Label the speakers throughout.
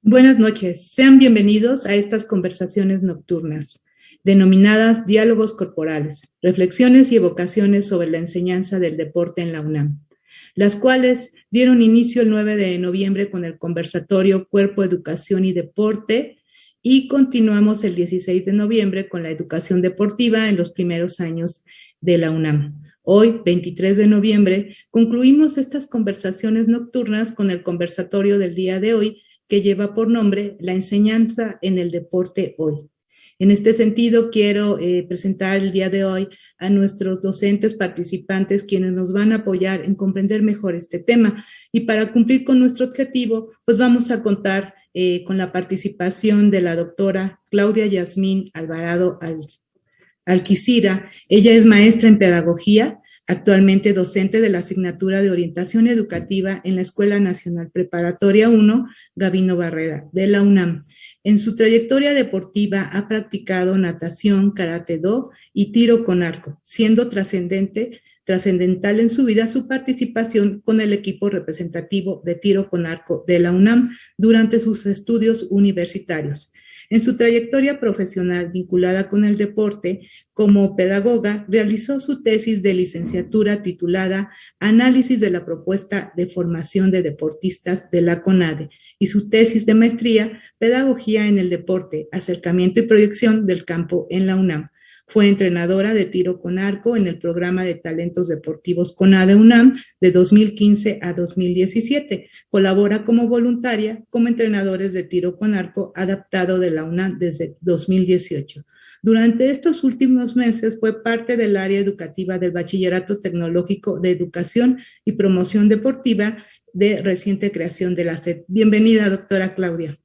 Speaker 1: Buenas noches, sean bienvenidos a estas conversaciones nocturnas, denominadas Diálogos Corporales, Reflexiones y Evocaciones sobre la Enseñanza del Deporte en la UNAM, las cuales dieron inicio el 9 de noviembre con el conversatorio Cuerpo, Educación y Deporte y continuamos el 16 de noviembre con la educación deportiva en los primeros años de la UNAM. Hoy, 23 de noviembre, concluimos estas conversaciones nocturnas con el conversatorio del día de hoy, que lleva por nombre La enseñanza en el deporte hoy. En este sentido, quiero presentar el día de hoy a nuestros docentes participantes, quienes nos van a apoyar en comprender mejor este tema. Y para cumplir con nuestro objetivo, pues vamos a contar con la participación de la doctora Claudia Yasmín Alvarado Alquicira. Ella es maestra en pedagogía, actualmente docente de la asignatura de orientación educativa en la Escuela Nacional Preparatoria 1, Gabino Barrera, de la UNAM. En su trayectoria deportiva ha practicado natación, karate-do y tiro con arco, siendo trascendental en su vida su participación con el equipo representativo de tiro con arco de la UNAM durante sus estudios universitarios. En su trayectoria profesional vinculada con el deporte, como pedagoga, realizó su tesis de licenciatura titulada Análisis de la propuesta de formación de deportistas de la CONADE y su tesis de maestría, Pedagogía en el deporte, acercamiento y proyección del campo en la UNAM. Fue entrenadora de tiro con arco en el programa de talentos deportivos CONADE UNAM de 2015 a 2017. Colabora como voluntaria como entrenadores de tiro con arco adaptado de la UNAM desde 2018. Durante estos últimos meses fue parte del área educativa del Bachillerato Tecnológico de Educación y Promoción Deportiva de reciente creación de la SED. Bienvenida, doctora Claudia.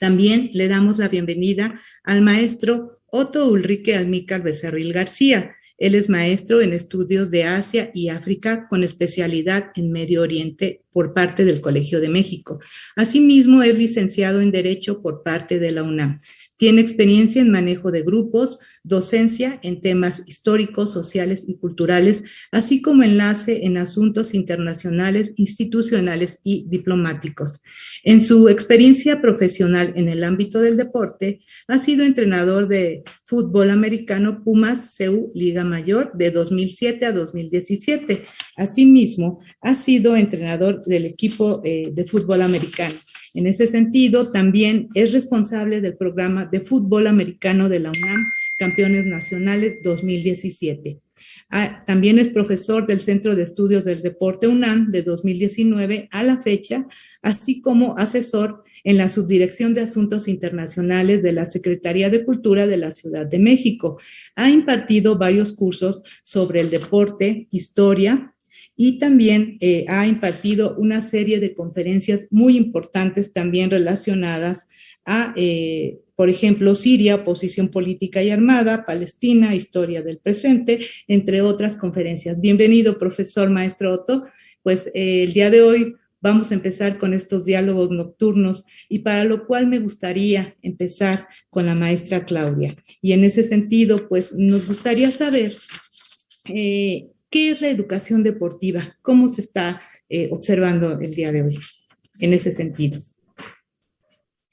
Speaker 1: También le damos la bienvenida al maestro Otto Ulrike Almícar Becerril García. Él es maestro en estudios de Asia y África con especialidad en Medio Oriente por parte del Colegio de México. Asimismo, es licenciado en Derecho por parte de la UNAM. Tiene experiencia en manejo de grupos, docencia en temas históricos, sociales y culturales, así como enlace en asuntos internacionales, institucionales y diplomáticos. En su experiencia profesional en el ámbito del deporte, ha sido entrenador de fútbol americano Pumas CU Liga Mayor de 2007 a 2017. Asimismo, ha sido entrenador del equipo de fútbol americano. En ese sentido, también es responsable del programa de fútbol americano de la UNAM, Campeones Nacionales 2017. También es profesor del Centro de Estudios del Deporte UNAM de 2019 a la fecha, así como asesor en la Subdirección de Asuntos Internacionales de la Secretaría de Cultura de la Ciudad de México. Ha impartido varios cursos sobre el deporte, historia, y también ha impartido una serie de conferencias muy importantes también relacionadas a, por ejemplo, Siria, oposición política y armada, Palestina, historia del presente, entre otras conferencias. Bienvenido, profesor maestro Otto. Pues el día de hoy vamos a empezar con estos diálogos nocturnos y para lo cual me gustaría empezar con la maestra Claudia. Y en ese sentido, pues nos gustaría saber ¿qué es la educación deportiva? ¿Cómo se está observando el día de hoy en ese sentido?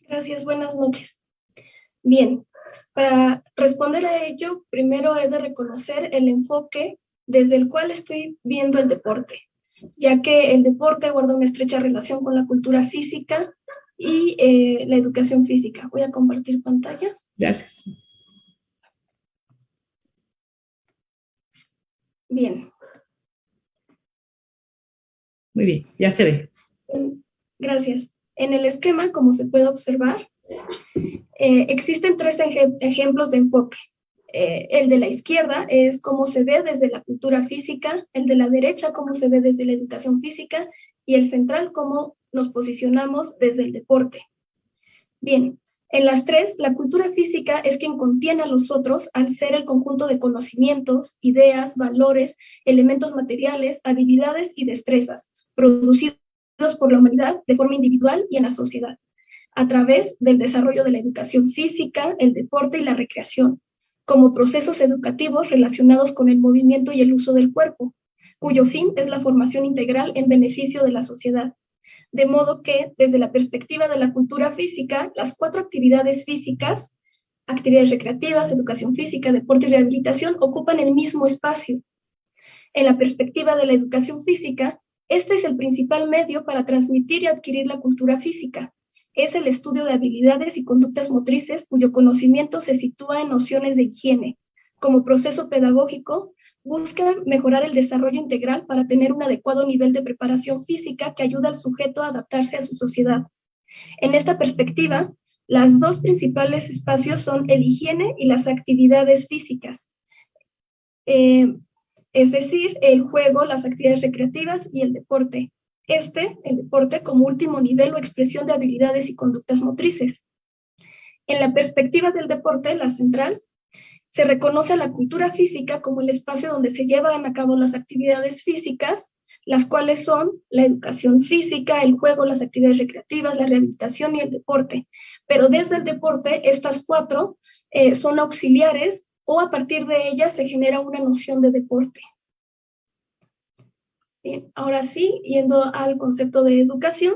Speaker 2: Gracias, buenas noches. Bien, para responder a ello, primero he de reconocer el enfoque desde el cual estoy viendo el deporte, ya que el deporte guarda una estrecha relación con la cultura física y la educación física. Voy a compartir pantalla.
Speaker 1: Gracias.
Speaker 2: Bien.
Speaker 1: Muy bien, ya se ve.
Speaker 2: Gracias. En el esquema, como se puede observar, existen tres ejemplos de enfoque. El de la izquierda es cómo se ve desde la cultura física, el de la derecha cómo se ve desde la educación física y el central cómo nos posicionamos desde el deporte. Bien, en las tres, la cultura física es quien contiene a los otros al ser el conjunto de conocimientos, ideas, valores, elementos materiales, habilidades y destrezas producidos por la humanidad de forma individual y en la sociedad, a través del desarrollo de la educación física, el deporte y la recreación, como procesos educativos relacionados con el movimiento y el uso del cuerpo, cuyo fin es la formación integral en beneficio de la sociedad. de modo que, desde la perspectiva de la cultura física, las 4 actividades físicas, actividades recreativas, educación física, deporte y rehabilitación, ocupan el mismo espacio. En la perspectiva de la educación física, este es el principal medio para transmitir y adquirir la cultura física. Es el estudio de habilidades y conductas motrices cuyo conocimiento se sitúa en nociones de higiene. Como proceso pedagógico, busca mejorar el desarrollo integral para tener un adecuado nivel de preparación física que ayuda al sujeto a adaptarse a su sociedad. En esta perspectiva, los 2 principales espacios son el higiene y las actividades físicas. Es decir, el juego, las actividades recreativas y el deporte. El deporte como último nivel o expresión de habilidades y conductas motrices. En la perspectiva del deporte, la central, se reconoce a la cultura física como el espacio donde se llevan a cabo las actividades físicas, las cuales son la educación física, el juego, las actividades recreativas, la rehabilitación y el deporte. Pero desde el deporte, estas 4 son auxiliares o a partir de ellas se genera una noción de deporte. Bien, ahora sí, yendo al concepto de educación,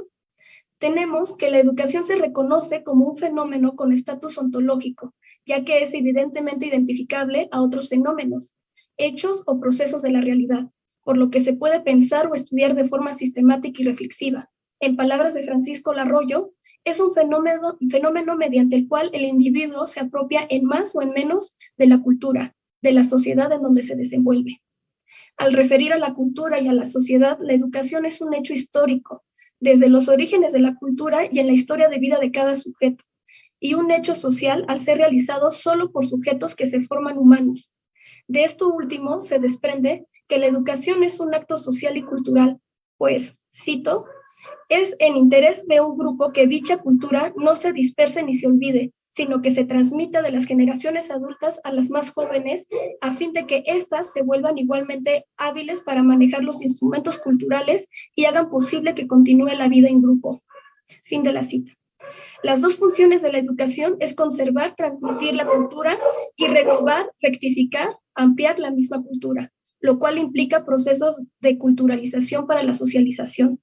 Speaker 2: tenemos que la educación se reconoce como un fenómeno con estatus ontológico, ya que es evidentemente identificable a otros fenómenos, hechos o procesos de la realidad, por lo que se puede pensar o estudiar de forma sistemática y reflexiva. En palabras de Francisco Larroyo, es un fenómeno mediante el cual el individuo se apropia en más o en menos de la cultura, de la sociedad en donde se desenvuelve. Al referir a la cultura y a la sociedad, la educación es un hecho histórico, desde los orígenes de la cultura y en la historia de vida de cada sujeto, y un hecho social al ser realizado solo por sujetos que se forman humanos. De esto último se desprende que la educación es un acto social y cultural, pues, cito, es en interés de un grupo que dicha cultura no se disperse ni se olvide, sino que se transmita de las generaciones adultas a las más jóvenes a fin de que éstas se vuelvan igualmente hábiles para manejar los instrumentos culturales y hagan posible que continúe la vida en grupo. Fin de la cita. Las 2 funciones de la educación es conservar, transmitir la cultura y renovar, rectificar, ampliar la misma cultura, lo cual implica procesos de culturalización para la socialización.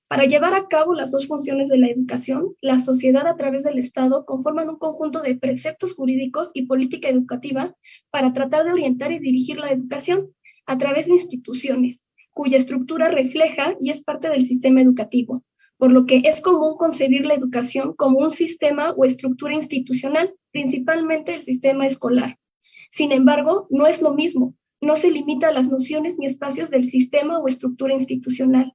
Speaker 2: Para llevar a cabo las 2 funciones de la educación, la sociedad a través del Estado conforman un conjunto de preceptos jurídicos y política educativa para tratar de orientar y dirigir la educación a través de instituciones, cuya estructura refleja y es parte del sistema educativo, por lo que es común concebir la educación como un sistema o estructura institucional, principalmente el sistema escolar. Sin embargo, no es lo mismo, no se limita a las nociones ni espacios del sistema o estructura institucional.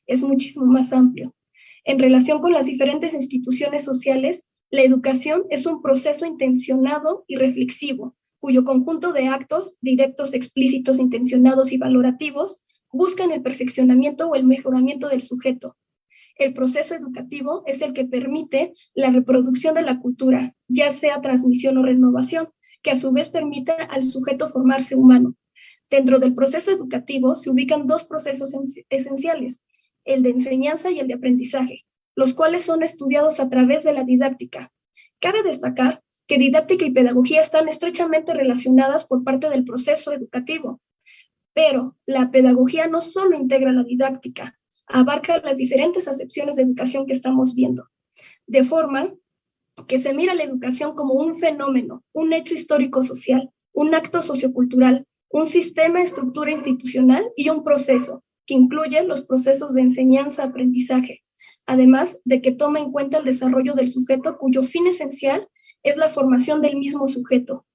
Speaker 2: Es muchísimo más amplio. En relación con las diferentes instituciones sociales, la educación es un proceso intencionado y reflexivo, cuyo conjunto de actos directos, explícitos, intencionados y valorativos buscan el perfeccionamiento o el mejoramiento del sujeto. El proceso educativo es el que permite la reproducción de la cultura, ya sea transmisión o renovación, que a su vez permite al sujeto formarse humano. Dentro del proceso educativo se ubican 2 procesos esenciales, el de enseñanza y el de aprendizaje, los cuales son estudiados a través de la didáctica. Cabe destacar que didáctica y pedagogía están estrechamente relacionadas por parte del proceso educativo, pero la pedagogía no solo integra la didáctica, abarca las diferentes acepciones de educación que estamos viendo, de forma que se mira la educación como un fenómeno, un hecho histórico-social, un acto sociocultural, un sistema, estructura institucional y un proceso, que incluye los procesos de enseñanza-aprendizaje, además de que toma en cuenta el desarrollo del sujeto cuyo fin esencial es la formación del mismo sujeto.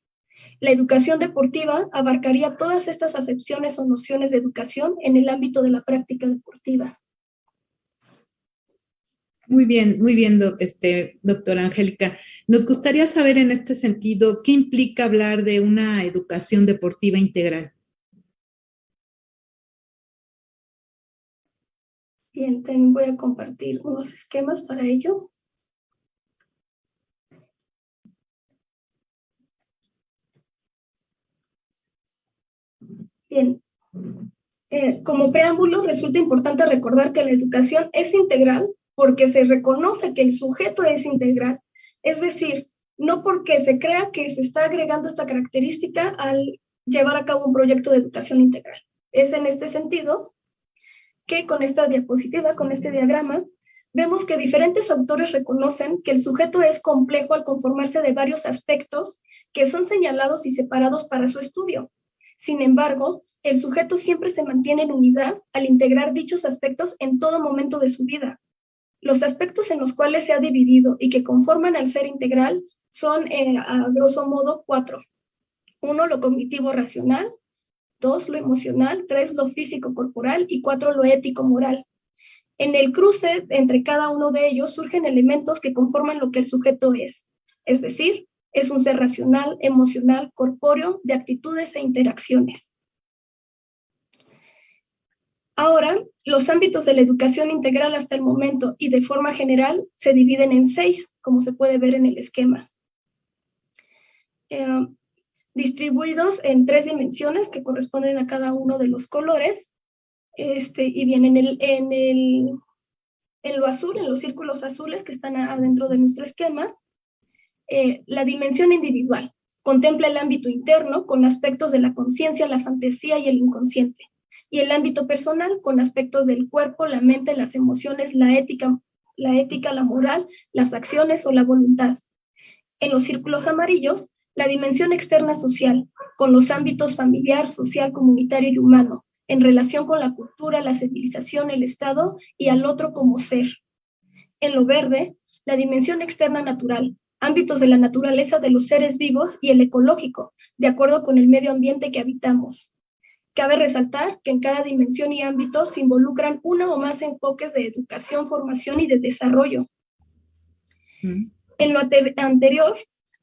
Speaker 2: La educación deportiva abarcaría todas estas acepciones o nociones de educación en el ámbito de la práctica deportiva.
Speaker 1: Muy bien, doctora Angélica. Nos gustaría saber en este sentido, ¿qué implica hablar de una educación deportiva integral?
Speaker 2: Bien, también voy a compartir unos esquemas para ello. Bien, como preámbulo resulta importante recordar que la educación es integral porque se reconoce que el sujeto es integral, es decir, no porque se crea que se está agregando esta característica al llevar a cabo un proyecto de educación integral. Es en este sentido que con esta diapositiva, con este diagrama, vemos que diferentes autores reconocen que el sujeto es complejo al conformarse de varios aspectos que son señalados y separados para su estudio. Sin embargo, el sujeto siempre se mantiene en unidad al integrar dichos aspectos en todo momento de su vida. Los aspectos en los cuales se ha dividido y que conforman al ser integral son, a grosso modo, 4. 1, lo cognitivo racional; 2, lo emocional; 3, lo físico-corporal; y 4, lo ético-moral. En el cruce entre cada uno de ellos surgen elementos que conforman lo que el sujeto es decir, es un ser racional, emocional, corpóreo, de actitudes e interacciones. Ahora, los ámbitos de la educación integral hasta el momento y de forma general se dividen en 6, como se puede ver en el esquema. Distribuidos en 3 dimensiones que corresponden a cada uno de los colores. Y bien, en lo azul, en los círculos azules que están adentro de nuestro esquema, la dimensión individual contempla el ámbito interno con aspectos de la conciencia, la fantasía y el inconsciente, y el ámbito personal con aspectos del cuerpo, la mente, las emociones, la ética, la moral, las acciones o la voluntad. En los círculos amarillos, la dimensión externa social, con los ámbitos familiar, social, comunitario y humano, en relación con la cultura, la civilización, el Estado y al otro como ser. En lo verde, la dimensión externa natural, ámbitos de la naturaleza de los seres vivos y el ecológico, de acuerdo con el medio ambiente que habitamos. Cabe resaltar que en cada dimensión y ámbito se involucran uno o más enfoques de educación, formación y de desarrollo. En lo anterior,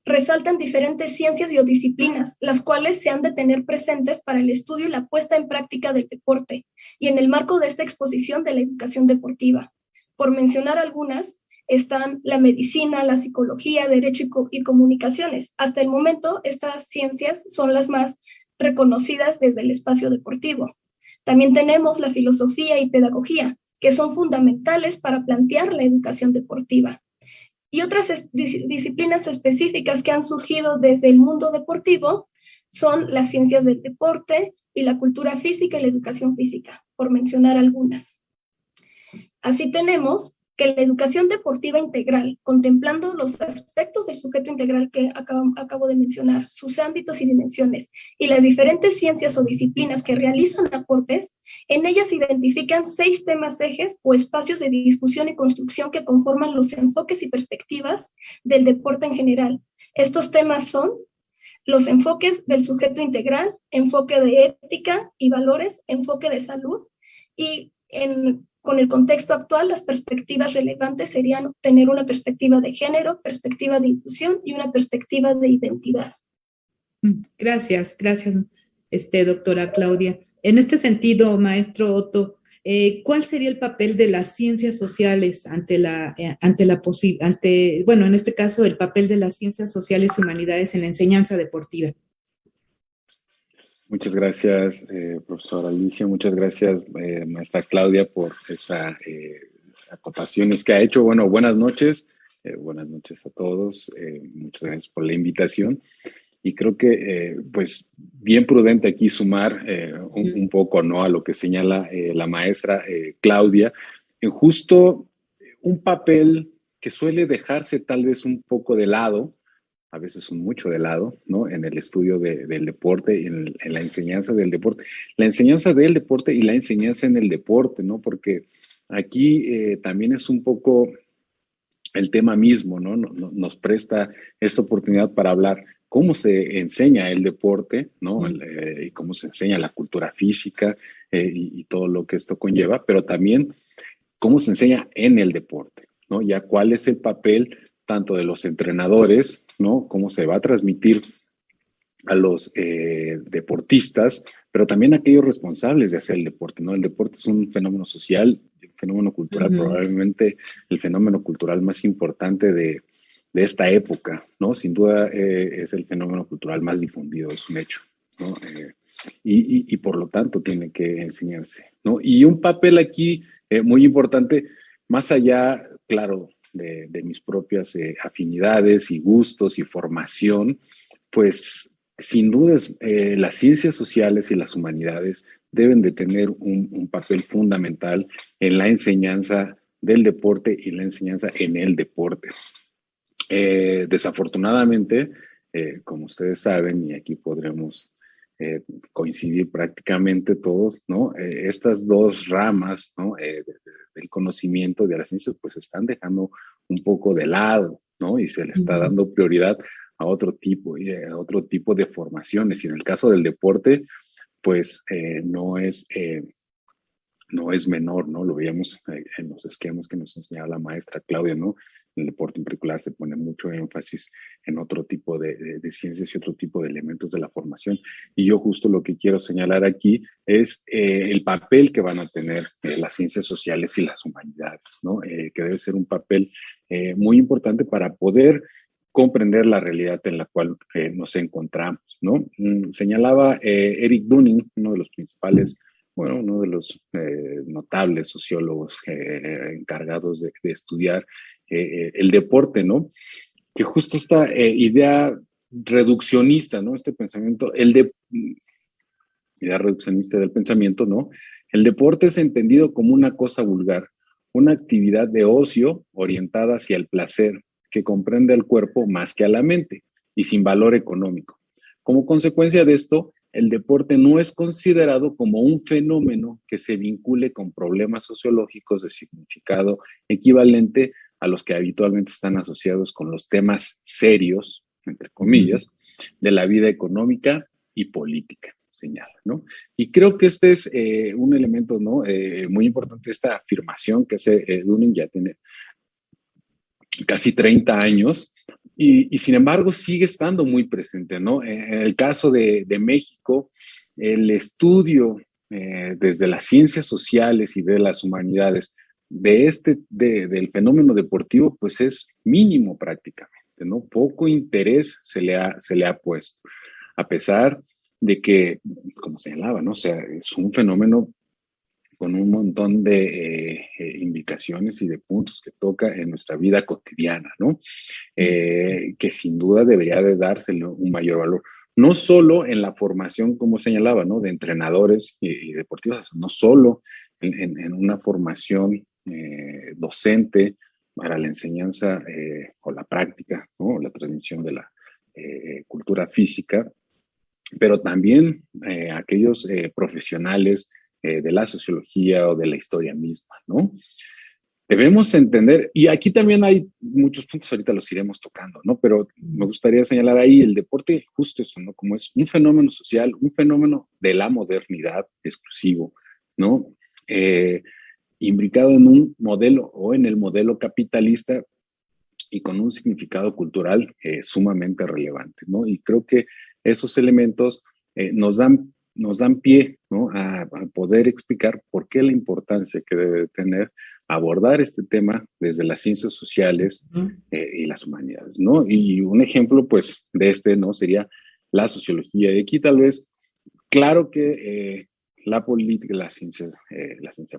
Speaker 2: resaltan diferentes ciencias y o disciplinas, las cuales se han de tener presentes para el estudio y la puesta en práctica del deporte, y en el marco de esta exposición de la educación deportiva. Por mencionar algunas, están la medicina, la psicología, derecho y comunicaciones. Hasta el momento, estas ciencias son las más reconocidas desde el espacio deportivo. También tenemos la filosofía y pedagogía, que son fundamentales para plantear la educación deportiva. Y otras disciplinas específicas que han surgido desde el mundo deportivo son las ciencias del deporte y la cultura física y la educación física, por mencionar algunas. Así tenemos que la educación deportiva integral, contemplando los aspectos del sujeto integral que acabo de mencionar, sus ámbitos y dimensiones, y las diferentes ciencias o disciplinas que realizan aportes, en ellas se identifican 6 temas ejes o espacios de discusión y construcción que conforman los enfoques y perspectivas del deporte en general. Estos temas son los enfoques del sujeto integral, enfoque de ética y valores, enfoque de salud, y con el contexto actual, las perspectivas relevantes serían tener una perspectiva de género, perspectiva de inclusión y una perspectiva de identidad.
Speaker 1: Gracias, doctora Claudia. En este sentido, maestro Otto, ¿cuál sería el papel de las ciencias sociales en este caso, el papel de las ciencias sociales y humanidades en la enseñanza deportiva?
Speaker 3: Muchas gracias, profesora Alicia. Muchas gracias, maestra Claudia, por esas acotaciones que ha hecho. Bueno, buenas noches. Buenas noches a todos. Muchas gracias por la invitación. Y creo que, pues, bien prudente aquí sumar un poco, ¿no?, a lo que señala la maestra Claudia, en justo un papel que suele dejarse tal vez un poco de lado, a veces mucho de lado, ¿no?, en el estudio del deporte, en la enseñanza del deporte. La enseñanza del deporte y la enseñanza en el deporte, ¿no? Porque aquí también es un poco el tema mismo, ¿no? Nos presta esta oportunidad para hablar cómo se enseña el deporte, ¿no? Y cómo se enseña la cultura física y todo lo que esto conlleva, pero también cómo se enseña en el deporte, ¿no? Ya cuál es el papel tanto de los entrenadores, ¿no? Cómo se va a transmitir a los deportistas, pero también a aquellos responsables de hacer el deporte, ¿no? El deporte es un fenómeno social, un fenómeno cultural, probablemente el fenómeno cultural más importante de esta época, ¿no? Sin duda es el fenómeno cultural más difundido, es un hecho, ¿no? Y por lo tanto tiene que enseñarse, ¿no? Y un papel aquí muy importante, más allá, claro, de mis propias afinidades y gustos y formación, pues sin dudas las ciencias sociales y las humanidades deben de tener un papel fundamental en la enseñanza del deporte y la enseñanza en el deporte. Desafortunadamente, como ustedes saben, y aquí podremos coincidir prácticamente todos, ¿no? Estas dos ramas, ¿no? Del conocimiento de la ciencia, pues están dejando un poco de lado, ¿no? Y se le está dando prioridad a otro tipo de formaciones. Y en el caso del deporte, pues no es menor, ¿no? Lo veíamos en los esquemas que nos enseñaba la maestra Claudia, ¿no? En el deporte en particular se pone mucho énfasis en otro tipo de ciencias y otro tipo de elementos de la formación. Y yo justo lo que quiero señalar aquí es el papel que van a tener las ciencias sociales y las humanidades, ¿no? Que debe ser un papel muy importante para poder comprender la realidad en la cual nos encontramos, ¿no? Señalaba Eric Dunning, uno de los principales, bueno, uno de los notables sociólogos encargados de estudiar el deporte, ¿no? Que justo esta idea reduccionista, ¿no? Este pensamiento, idea reduccionista del pensamiento, ¿no? El deporte es entendido como una cosa vulgar, una actividad de ocio orientada hacia el placer, que comprende al cuerpo más que a la mente y sin valor económico. Como consecuencia de esto, el deporte no es considerado como un fenómeno que se vincule con problemas sociológicos de significado equivalente a los que habitualmente están asociados con los temas serios, entre comillas, de la vida económica y política, señala, ¿no? Y creo que este es un elemento, ¿no? Muy importante, esta afirmación que hace Dunning, ya tiene casi 30 años, y sin embargo sigue estando muy presente, ¿no? En el caso de México, el estudio desde las ciencias sociales y de las humanidades del fenómeno deportivo, pues es mínimo prácticamente, ¿no? Poco interés se le ha puesto, a pesar de que, como señalaba, ¿no? O sea, es un fenómeno con un montón de indicaciones y de puntos que toca en nuestra vida cotidiana, ¿no? Que sin duda debería de dársele un mayor valor. No solo en la formación, como señalaba, ¿no? De entrenadores y deportistas, no solo en una formación docente para la enseñanza o la práctica, ¿no? La transmisión de la cultura física, pero también aquellos profesionales de la sociología o de la historia misma, ¿no? Debemos entender, y aquí también hay muchos puntos, ahorita los iremos tocando, ¿no? Pero me gustaría señalar ahí el deporte, justo eso, ¿no? Como es un fenómeno social, un fenómeno de la modernidad exclusivo, ¿no? Imbricado en un modelo o en el modelo capitalista y con un significado cultural sumamente relevante, ¿no? Y creo que esos elementos nos dan pie, ¿no? a poder explicar por qué la importancia que debe tener abordar este tema desde las ciencias sociales y las humanidades, ¿no? Y un ejemplo, pues, de ¿no? Sería la sociología. Y aquí tal vez, claro que la política, la ciencia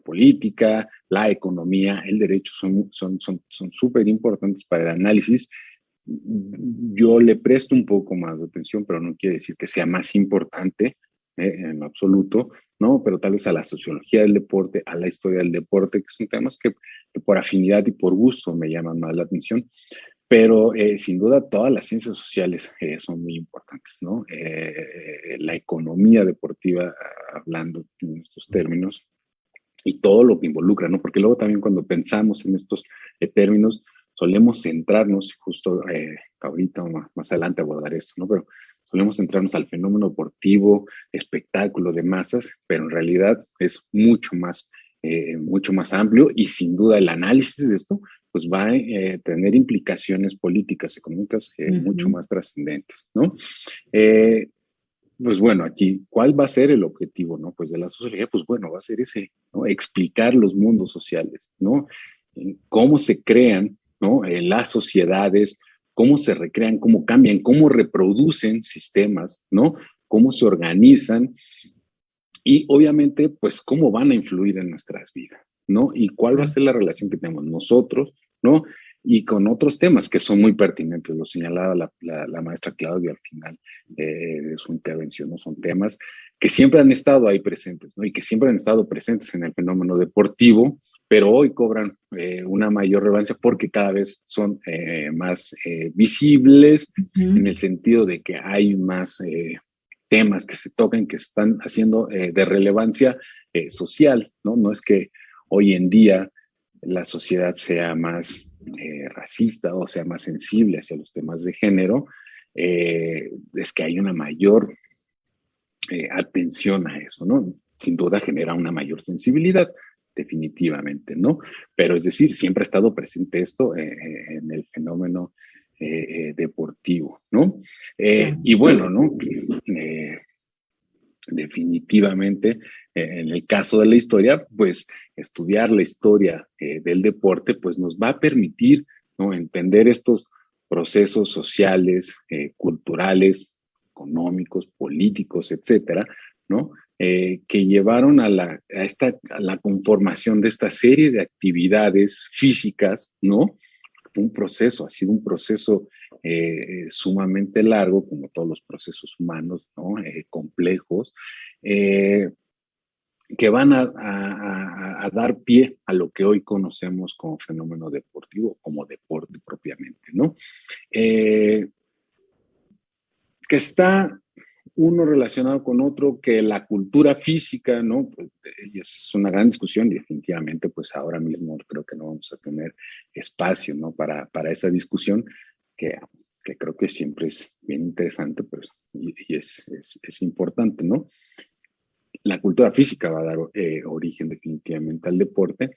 Speaker 3: política, la economía, el derecho son súper importantes para el análisis. Yo le presto un poco más de atención, pero no quiere decir que sea más importante en lo absoluto, ¿no? Pero tal vez a la sociología del deporte, a la historia del deporte, que son temas que por afinidad y por gusto me llaman más la atención. Pero sin duda todas las ciencias sociales son muy importantes, ¿no? La economía deportiva, hablando en estos términos, y todo lo que involucra, ¿no? Porque luego también cuando pensamos en estos términos, solemos centrarnos, justo ahorita o más adelante abordar esto, ¿no? Pero solemos centrarnos al fenómeno deportivo, espectáculo de masas, pero en realidad es mucho más amplio, y sin duda el análisis de esto pues va a tener implicaciones políticas, económicas mucho más trascendentes, ¿no? Pues bueno, aquí, ¿cuál va a ser el objetivo, no? Pues de la sociología, pues bueno, va a ser ese, ¿no? Explicar los mundos sociales, ¿no? Cómo se crean, ¿no? Las sociedades, cómo se recrean, cómo cambian, cómo reproducen sistemas, ¿no? Cómo se organizan y obviamente, pues, cómo van a influir en nuestras vidas, ¿no? Y cuál va a ser la relación que tenemos nosotros, ¿no? Y con otros temas que son muy pertinentes, lo señalaba la maestra Claudia al final de su intervención, ¿no? Son temas que siempre han estado ahí presentes, ¿no? Y que siempre han estado presentes en el fenómeno deportivo, pero hoy cobran una mayor relevancia porque cada vez son más visibles, en el sentido de que hay más temas que se tocan, que están haciendo de relevancia social, ¿no? No es que hoy en día la sociedad sea más racista o sea más sensible hacia los temas de género, es que hay una mayor atención a eso, ¿no? Sin duda genera una mayor sensibilidad, definitivamente, ¿no? Pero es decir, siempre ha estado presente esto en el fenómeno deportivo, ¿no? Y bueno, ¿no? Definitivamente, en el caso de la historia, pues estudiar la historia del deporte, pues nos va a permitir, ¿no? Entender estos procesos sociales, culturales, económicos, políticos, etcétera, ¿no? Que llevaron a la conformación de esta serie de actividades físicas, ¿no? Un proceso, ha sido un proceso sumamente largo, como todos los procesos humanos, ¿no? Complejos, que van a dar pie a lo que hoy conocemos como fenómeno deportivo, como deporte propiamente, ¿no? Que está uno relacionado con otro, que la cultura física, ¿no? Pues, es una gran discusión y definitivamente pues ahora mismo creo que no vamos a tener espacio, ¿no? Para esa discusión que creo que siempre es bien interesante, pero y es importante, ¿no? La cultura física va a dar origen definitivamente al deporte,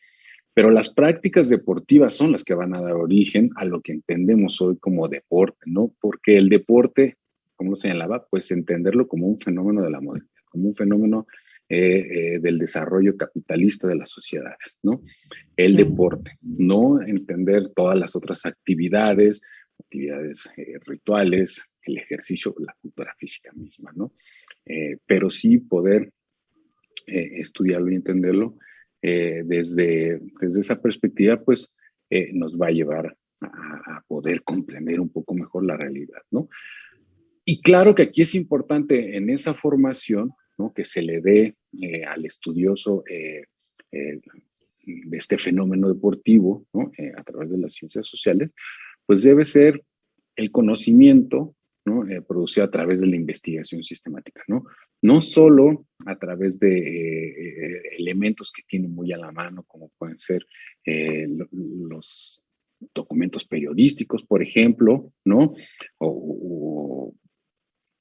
Speaker 3: pero las prácticas deportivas son las que van a dar origen a lo que entendemos hoy como deporte, ¿no? Porque el deporte, como lo señalaba, pues entenderlo como un fenómeno de la modernidad, como un fenómeno del desarrollo capitalista de las sociedades, ¿no? El deporte, no entender todas las otras actividades rituales, el ejercicio, la cultura física misma, ¿no? Pero sí poder estudiarlo y entenderlo desde esa perspectiva, pues nos va a llevar a poder comprender un poco mejor la realidad, ¿no? Y claro que aquí es importante en esa formación, ¿no? Que se le dé al estudioso de este fenómeno deportivo, ¿no? A través de las ciencias sociales, pues debe ser el conocimiento, ¿no? Producido a través de la investigación sistemática, ¿no? No solo a través de elementos que tienen muy a la mano, como pueden ser los documentos periodísticos, por ejemplo, ¿no? O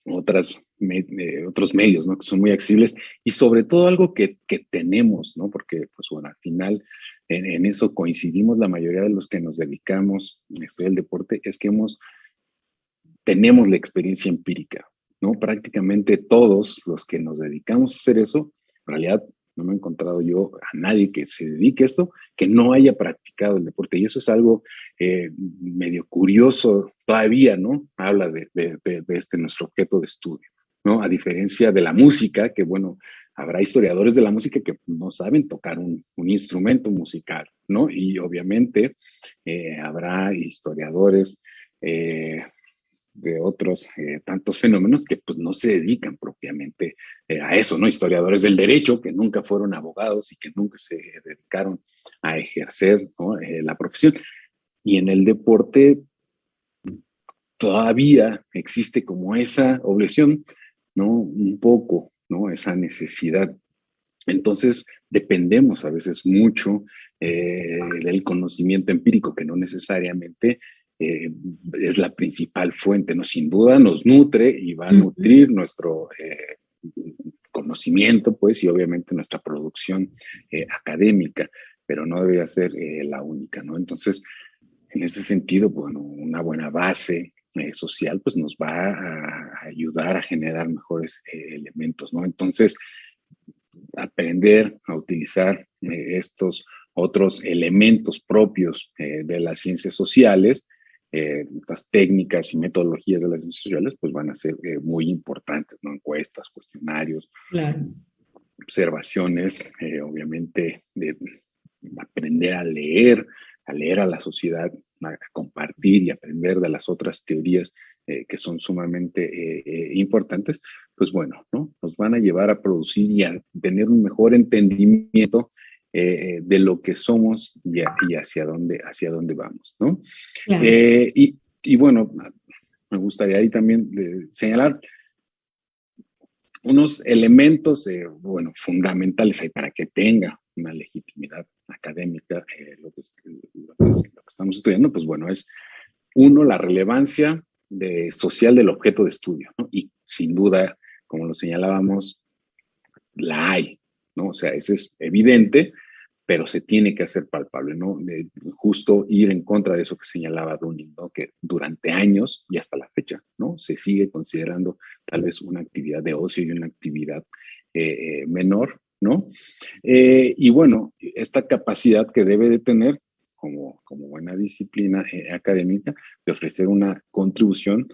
Speaker 3: otros medios, ¿no? Que son muy accesibles y sobre todo algo que tenemos, ¿no? Porque, pues bueno, al final en eso coincidimos la mayoría de los que nos dedicamos a estudiar el deporte, es que tenemos la experiencia empírica, ¿no? Prácticamente todos los que nos dedicamos a hacer eso, en realidad no me he encontrado yo a nadie que se dedique a esto que no haya practicado el deporte. Y eso es algo medio curioso todavía, ¿no? Habla de este nuestro objeto de estudio, ¿no? A diferencia de la música, que bueno, habrá historiadores de la música que no saben tocar un instrumento musical, ¿no? Y obviamente habrá historiadores de otros tantos fenómenos que pues no se dedican propiamente a eso, ¿no? Historiadores del derecho que nunca fueron abogados y que nunca se dedicaron a ejercer, ¿no? La profesión. Y en el deporte todavía existe como esa obligación, ¿no? Un poco, ¿no? Esa necesidad. Entonces dependemos a veces mucho del conocimiento empírico, que no necesariamente es la principal fuente, ¿no? Sin duda nos nutre y va a nutrir nuestro conocimiento, pues, y obviamente nuestra producción académica, pero no debería ser la única, ¿no? Entonces, en ese sentido, bueno, una buena base social, pues nos va a ayudar a generar mejores elementos, ¿no? Entonces, aprender a utilizar estos otros elementos propios de las ciencias sociales, estas técnicas y metodologías de las ciencias sociales, pues van a ser muy importantes, ¿no? Encuestas, cuestionarios,
Speaker 1: claro,
Speaker 3: observaciones, obviamente de aprender a leer a la sociedad, a compartir y aprender de las otras teorías que son sumamente importantes, pues bueno, ¿no? Nos van a llevar a producir y a tener un mejor entendimiento de lo que somos y hacia dónde vamos, ¿no?
Speaker 1: Claro.
Speaker 3: Y bueno, me gustaría ahí también señalar unos elementos, bueno, fundamentales ahí para que tenga una legitimidad académica, lo que estamos estudiando, pues bueno, es uno, la relevancia social del objeto de estudio, ¿no? Y sin duda, como lo señalábamos, la hay, ¿no? O sea, eso es evidente, pero se tiene que hacer palpable, ¿no? Justo ir en contra de eso que señalaba Dunning, ¿no? Que durante años y hasta la fecha, ¿no? Se sigue considerando tal vez una actividad de ocio y una actividad menor, ¿no? Y bueno, esta capacidad que debe de tener como buena disciplina académica de ofrecer una contribución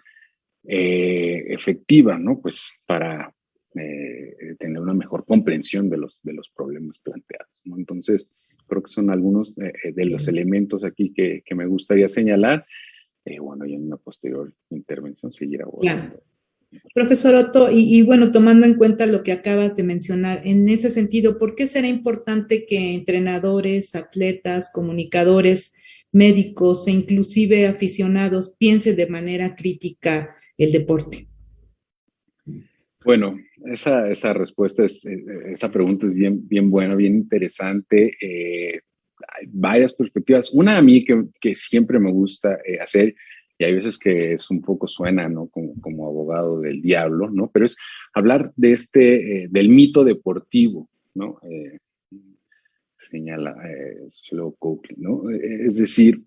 Speaker 3: efectiva, ¿no? Pues para tener una mejor comprensión de los problemas planteados, ¿no? Entonces, creo que son algunos de los elementos aquí que me gustaría señalar. Bueno, y en una posterior intervención seguir abordando.
Speaker 1: Claro. Profesor Otto, y bueno, tomando en cuenta lo que acabas de mencionar, en ese sentido, ¿por qué será importante que entrenadores, atletas, comunicadores, médicos e inclusive aficionados piensen de manera crítica el deporte?
Speaker 3: Bueno, esa respuesta esa pregunta es bien buena, bien interesante. Hay varias perspectivas. Una a mí que siempre me gusta hacer, y hay veces que es un poco suena, ¿no? Como abogado del diablo, ¿no? Pero es hablar de del mito deportivo, ¿no? Señala sociólogo Coakley, ¿no? Es decir,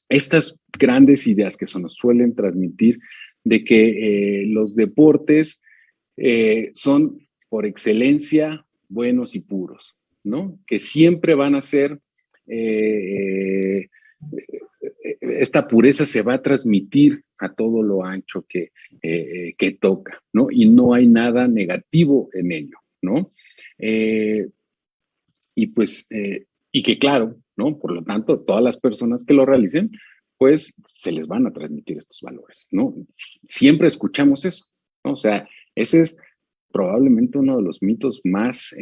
Speaker 3: estas grandes ideas que se nos suelen transmitir de que los deportes son por excelencia buenos y puros, ¿no? Que siempre van a ser, esta pureza se va a transmitir a todo lo ancho que toca, ¿no? Y no hay nada negativo en ello, ¿no? Y pues, y que claro, ¿no? Por lo tanto, todas las personas que lo realicen, pues se les van a transmitir estos valores, ¿no? Siempre escuchamos eso, ¿no? O sea, ese es probablemente uno de los mitos más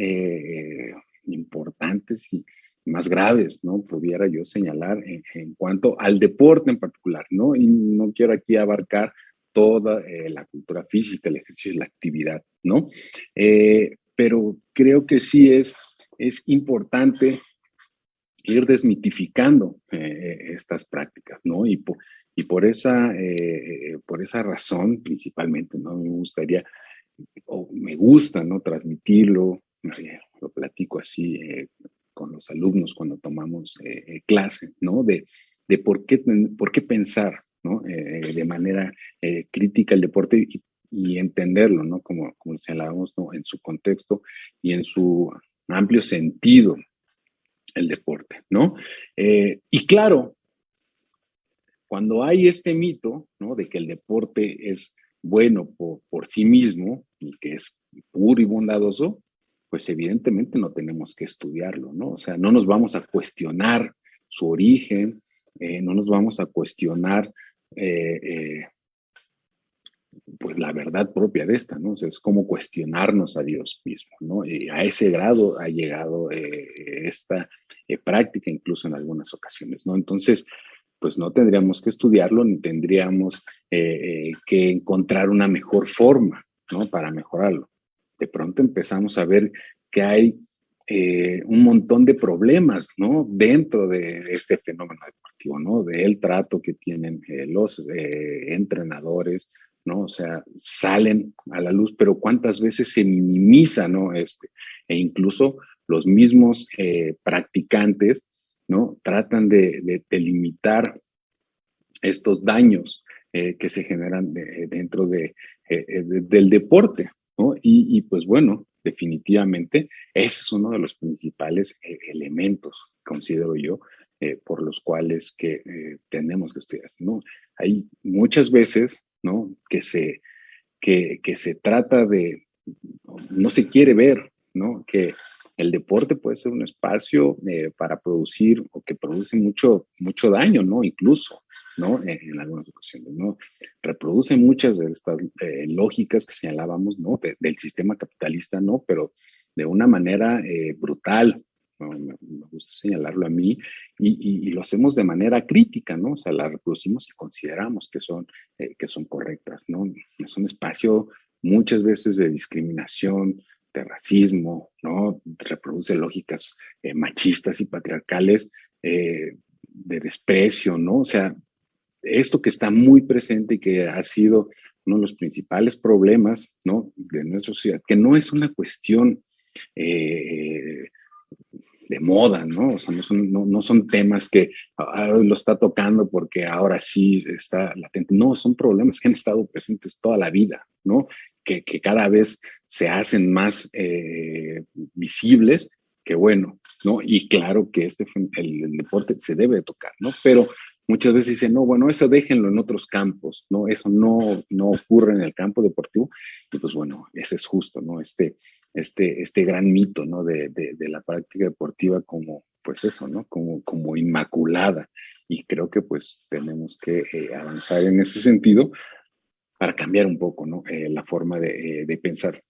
Speaker 3: importantes y más graves, ¿no? Pudiera yo señalar en cuanto al deporte en particular, ¿no? Y no quiero aquí abarcar toda la cultura física, el ejercicio y la actividad, ¿no? Pero creo que sí es importante ir desmitificando estas prácticas, ¿no? Y por esa razón principalmente, ¿no? Me gustaría, o me gusta, ¿no? Transmitirlo, lo platico así con los alumnos cuando tomamos clase, ¿no? De por qué pensar, ¿no? De manera crítica el deporte y entenderlo, ¿no? Como señalábamos, ¿no? En su contexto y en su amplio sentido el deporte, ¿no? Y claro, cuando hay este mito, ¿no? De que el deporte es bueno por sí mismo y que es puro y bondadoso, pues evidentemente no tenemos que estudiarlo, ¿no? O sea, no nos vamos a cuestionar su origen, no nos vamos a cuestionar pues la verdad propia de esta, ¿no? O sea, es como cuestionarnos a Dios mismo, ¿no? Y a ese grado ha llegado esta práctica incluso en algunas ocasiones, ¿no? Entonces, pues no tendríamos que estudiarlo ni tendríamos que encontrar una mejor forma, ¿no? Para mejorarlo. De pronto empezamos a ver que hay un montón de problemas, ¿no? Dentro de este fenómeno deportivo, ¿no? Del trato que tienen los entrenadores, ¿no? O sea, salen a la luz, pero cuántas veces se minimiza, ¿no? E incluso los mismos practicantes, ¿no? Tratan de limitar estos daños que se generan dentro del deporte, ¿no? Y pues bueno, definitivamente ese es uno de los principales elementos, considero yo, por los cuales tenemos que estudiar, ¿no? Hay muchas veces, ¿no? Que se trata no se quiere ver, ¿no? Que el deporte puede ser un espacio para producir o que produce mucho daño, ¿no? Incluso, ¿no? En algunas ocasiones, ¿no? Reproduce muchas de estas lógicas que señalábamos, ¿no? Del sistema capitalista, ¿no? Pero de una manera brutal, ¿no? Me gusta señalarlo a mí, y lo hacemos de manera crítica, ¿no? O sea, la reproducimos y consideramos que son correctas, ¿no? Es un espacio muchas veces de discriminación, de racismo, ¿no? Reproduce lógicas machistas y patriarcales, de desprecio, ¿no? O sea, esto que está muy presente y que ha sido uno de los principales problemas, ¿no?, de nuestra sociedad, que no es una cuestión de moda, ¿no? O sea, no son temas que lo está tocando porque ahora sí está latente. No, son problemas que han estado presentes toda la vida, ¿no? Que cada vez se hacen más visibles, que bueno, ¿no? Y claro que el deporte se debe de tocar, ¿no? Pero muchas veces dicen, no, bueno, eso déjenlo en otros campos, ¿no? Eso no ocurre en el campo deportivo. Y pues bueno, ese es justo, ¿no? Este gran mito, ¿no? De la práctica deportiva como, pues eso, ¿no? Como inmaculada. Y creo que pues tenemos que avanzar en ese sentido para cambiar un poco, ¿no? La forma de pensar.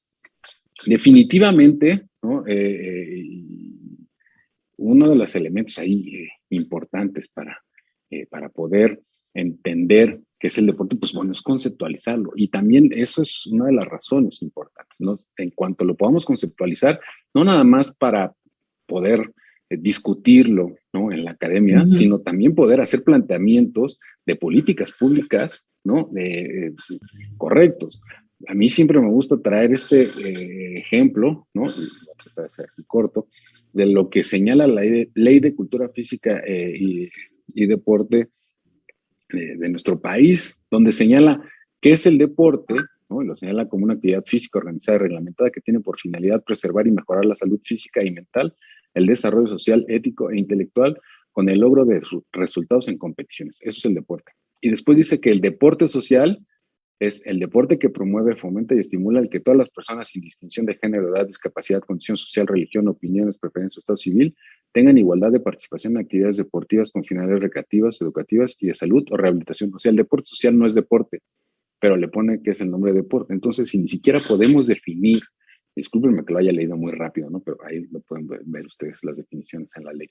Speaker 3: Definitivamente, ¿no? Uno de los elementos ahí importantes para poder entender qué es el deporte, pues bueno, es conceptualizarlo. Y también eso es una de las razones importantes, ¿no? En cuanto lo podamos conceptualizar, no nada más para poder discutirlo, ¿no?, en la academia, sino también poder hacer planteamientos de políticas públicas, ¿no?, correctos. A mí siempre me gusta traer este ejemplo, ¿no?, y voy a tratar de ser corto, de lo que señala la ley de cultura física y deporte de nuestro país, donde señala qué es el deporte, ¿no? Y lo señala como una actividad física organizada y reglamentada que tiene por finalidad preservar y mejorar la salud física y mental, el desarrollo social, ético e intelectual, con el logro de resultados en competiciones. Eso es el deporte. Y después dice que el deporte social es el deporte que promueve, fomenta y estimula el que todas las personas, sin distinción de género, edad, discapacidad, condición social, religión, opiniones, preferencias o estado civil, tengan igualdad de participación en actividades deportivas con finalidades recreativas, educativas y de salud o rehabilitación. O sea, el deporte social no es deporte, pero le pone que es el nombre de deporte. Entonces, si ni siquiera podemos definir, discúlpenme que lo haya leído muy rápido, ¿no? Pero ahí lo pueden ver ustedes las definiciones en la ley.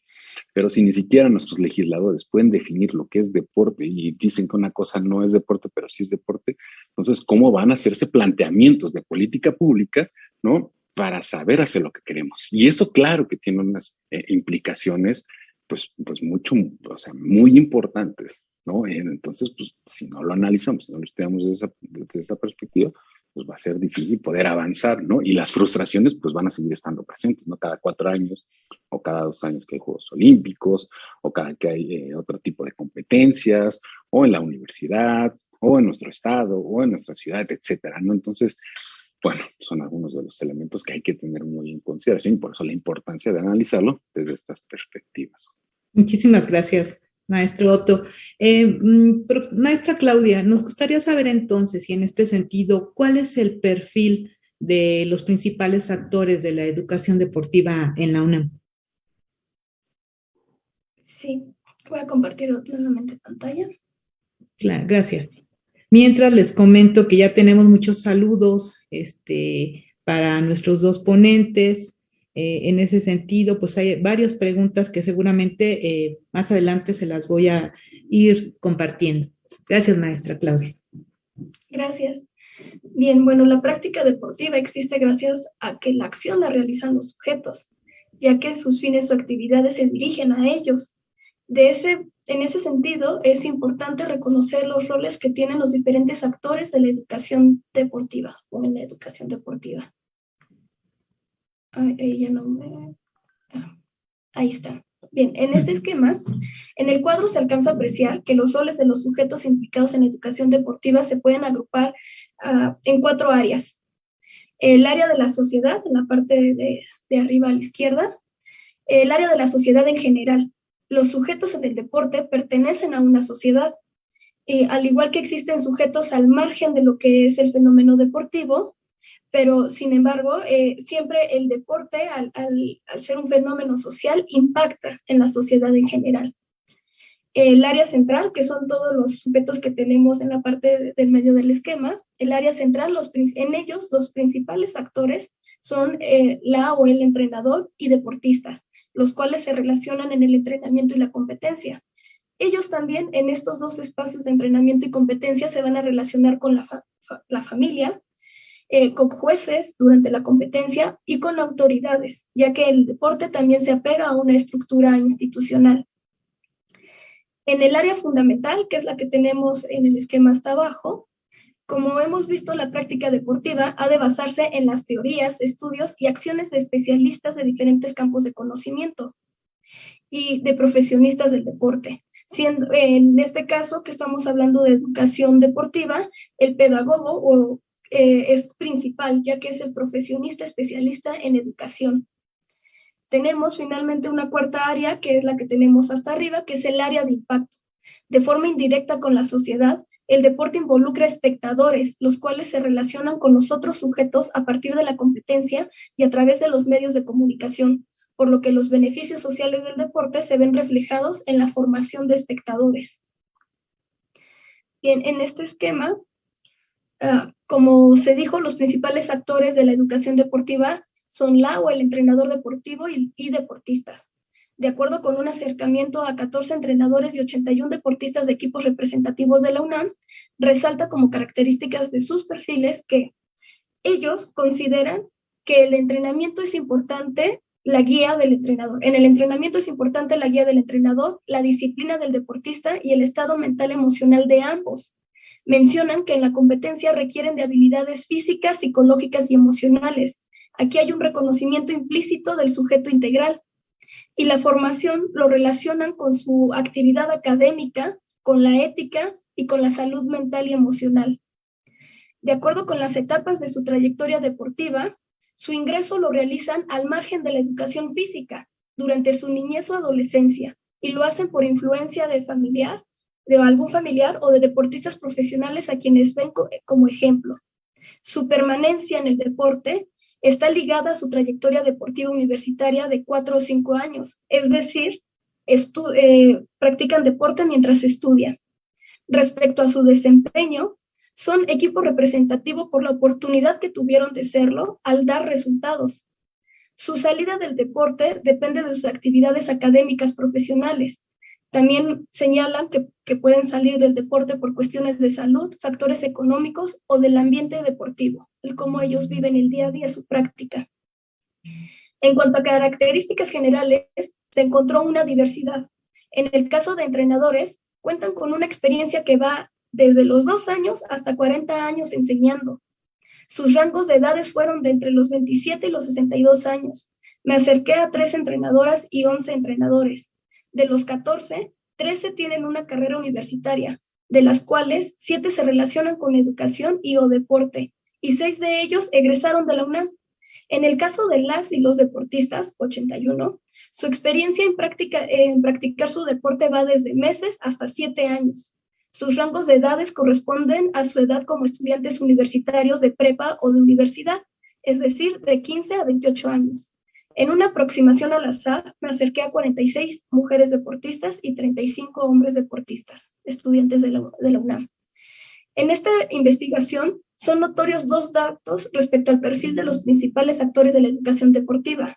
Speaker 3: Pero si ni siquiera nuestros legisladores pueden definir lo que es deporte y dicen que una cosa no es deporte, pero sí es deporte, entonces, ¿cómo van a hacerse planteamientos de política pública, ¿no?, para saber hacer lo que queremos? Y eso, claro que tiene unas implicaciones, pues mucho, o sea, muy importantes, ¿no? Entonces, pues, si no lo analizamos, si no lo estudiamos desde esa perspectiva, pues va a ser difícil poder avanzar, ¿no? Y las frustraciones, pues van a seguir estando presentes, ¿no? Cada 4 años o cada 2 años que hay Juegos Olímpicos, o cada que hay otro tipo de competencias, o en la universidad, o en nuestro estado, o en nuestra ciudad, etcétera, ¿no? Entonces, bueno, son algunos de los elementos que hay que tener muy en consideración y por eso la importancia de analizarlo desde estas perspectivas.
Speaker 1: Muchísimas gracias, maestro Otto. Maestra Claudia, nos gustaría saber entonces, y en este sentido, ¿cuál es el perfil de los principales actores de la educación deportiva en la UNAM?
Speaker 2: Sí, voy a compartir nuevamente pantalla.
Speaker 1: Claro, gracias. Mientras les comento que ya tenemos muchos saludos para nuestros dos ponentes. En ese sentido, pues hay varias preguntas que seguramente más adelante se las voy a ir compartiendo. Gracias, maestra Claudia.
Speaker 2: Gracias. Bien, bueno, la práctica deportiva existe gracias a que la acción la realizan los sujetos, ya que sus fines o actividades se dirigen a ellos. En ese sentido, es importante reconocer los roles que tienen los diferentes actores de la educación deportiva o en la educación deportiva. Ahí está. Bien, en este esquema, en el cuadro se alcanza a apreciar que los roles de los sujetos implicados en la educación deportiva se pueden agrupar en 4 áreas. El área de la sociedad, en la parte de arriba a la izquierda. El área de la sociedad en general. Los sujetos del deporte pertenecen a una sociedad, al igual que existen sujetos al margen de lo que es el fenómeno deportivo, pero sin embargo, siempre el deporte, al ser un fenómeno social, impacta en la sociedad en general. El área central, que son todos los sujetos que tenemos en la parte del medio del esquema, el área central, en ellos los principales actores son la o el entrenador y deportistas. los cuales se relacionan en el entrenamiento y la competencia. Ellos también en estos dos espacios de entrenamiento y competencia se van a relacionar con la familia, con jueces durante la competencia y con autoridades, ya que el deporte también se apega a una estructura institucional. En el área fundamental, que es la que tenemos en el esquema hasta abajo, como hemos visto, la práctica deportiva ha de basarse en las teorías, estudios y acciones de especialistas de diferentes campos de conocimiento y de profesionistas del deporte. Siendo, en este caso, que estamos hablando de educación deportiva, el pedagogo es principal, ya que es el profesionista especialista en educación. Tenemos finalmente una cuarta área, que es la que tenemos hasta arriba, que es el área de impacto. De forma indirecta con la sociedad, el deporte involucra espectadores, los cuales se relacionan con los otros sujetos a partir de la competencia y a través de los medios de comunicación, por lo que los beneficios sociales del deporte se ven reflejados en la formación de espectadores. Bien, en este esquema, como se dijo, los principales actores de la educación deportiva son la o el entrenador deportivo y deportistas. De acuerdo con un acercamiento a 14 entrenadores y 81 deportistas de equipos representativos de la UNAM, resalta como características de sus perfiles que ellos consideran que el entrenamiento es importante, la guía del entrenador. En el entrenamiento es importante la guía del entrenador, la disciplina del deportista y el estado mental emocional de ambos. Mencionan que en la competencia requieren de habilidades físicas, psicológicas y emocionales. Aquí hay un reconocimiento implícito del sujeto integral. Y la formación lo relacionan con su actividad académica, con la ética y con la salud mental y emocional. De acuerdo con las etapas de su trayectoria deportiva, su ingreso lo realizan al margen de la educación física, durante su niñez o adolescencia, y lo hacen por influencia de algún familiar o de deportistas profesionales a quienes ven como ejemplo. Su permanencia en el deporte está ligada a su trayectoria deportiva universitaria de 4 o 5 años, es decir, practican deporte mientras estudian. Respecto a su desempeño, son equipo representativo por la oportunidad que tuvieron de serlo al dar resultados. Su salida del deporte depende de sus actividades académicas profesionales. También señalan que pueden salir del deporte por cuestiones de salud, factores económicos o del ambiente deportivo, el cómo ellos viven el día a día su práctica. En cuanto a características generales, se encontró una diversidad. En el caso de entrenadores, cuentan con una experiencia que va desde los 2 años hasta 40 años enseñando. Sus rangos de edades fueron de entre los 27 y los 62 años. Me acerqué a 3 entrenadoras y 11 entrenadores. De los 14, 13 tienen una carrera universitaria, de las cuales 7 se relacionan con educación y o deporte, y 6 de ellos egresaron de la UNAM. En el caso de las y los deportistas, 81, su experiencia en practicar su deporte va desde meses hasta 7 años. Sus rangos de edades corresponden a su edad como estudiantes universitarios de prepa o de universidad, es decir, de 15 a 28 años. En una aproximación al azar, me acerqué a 46 mujeres deportistas y 35 hombres deportistas, estudiantes de la UNAM. En esta investigación son notorios 2 datos respecto al perfil de los principales actores de la educación deportiva.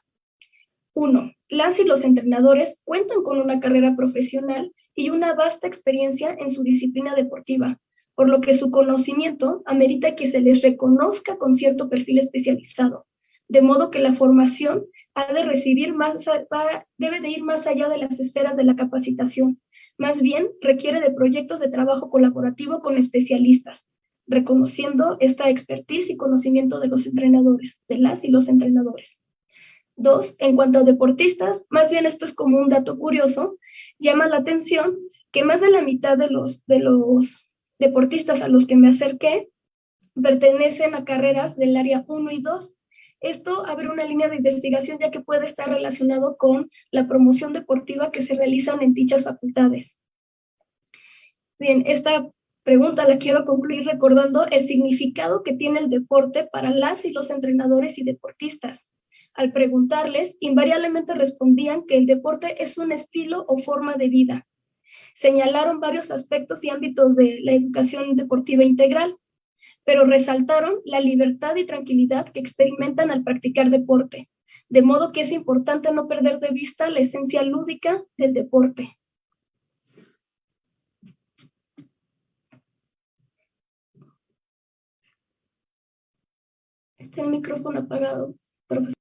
Speaker 2: 1. Las y los entrenadores cuentan con una carrera profesional y una vasta experiencia en su disciplina deportiva, por lo que su conocimiento amerita que se les reconozca con cierto perfil especializado, de modo que la formación debe de ir más allá de las esferas de la capacitación. Más bien, requiere de proyectos de trabajo colaborativo con especialistas, reconociendo esta expertise y conocimiento de los entrenadores, de las y los entrenadores. 2, en cuanto a deportistas, más bien esto es como un dato curioso, llama la atención que más de la mitad de los deportistas a los que me acerqué pertenecen a carreras del área 1 y 2. Esto abre una línea de investigación ya que puede estar relacionado con la promoción deportiva que se realizan en dichas facultades. Bien, esta pregunta la quiero concluir recordando el significado que tiene el deporte para las y los entrenadores y deportistas. Al preguntarles, invariablemente respondían que el deporte es un estilo o forma de vida. Señalaron varios aspectos y ámbitos de la educación deportiva integral, pero resaltaron la libertad y tranquilidad que experimentan al practicar deporte, de modo que es importante no perder de vista la esencia lúdica del deporte. Está el micrófono apagado, profesor.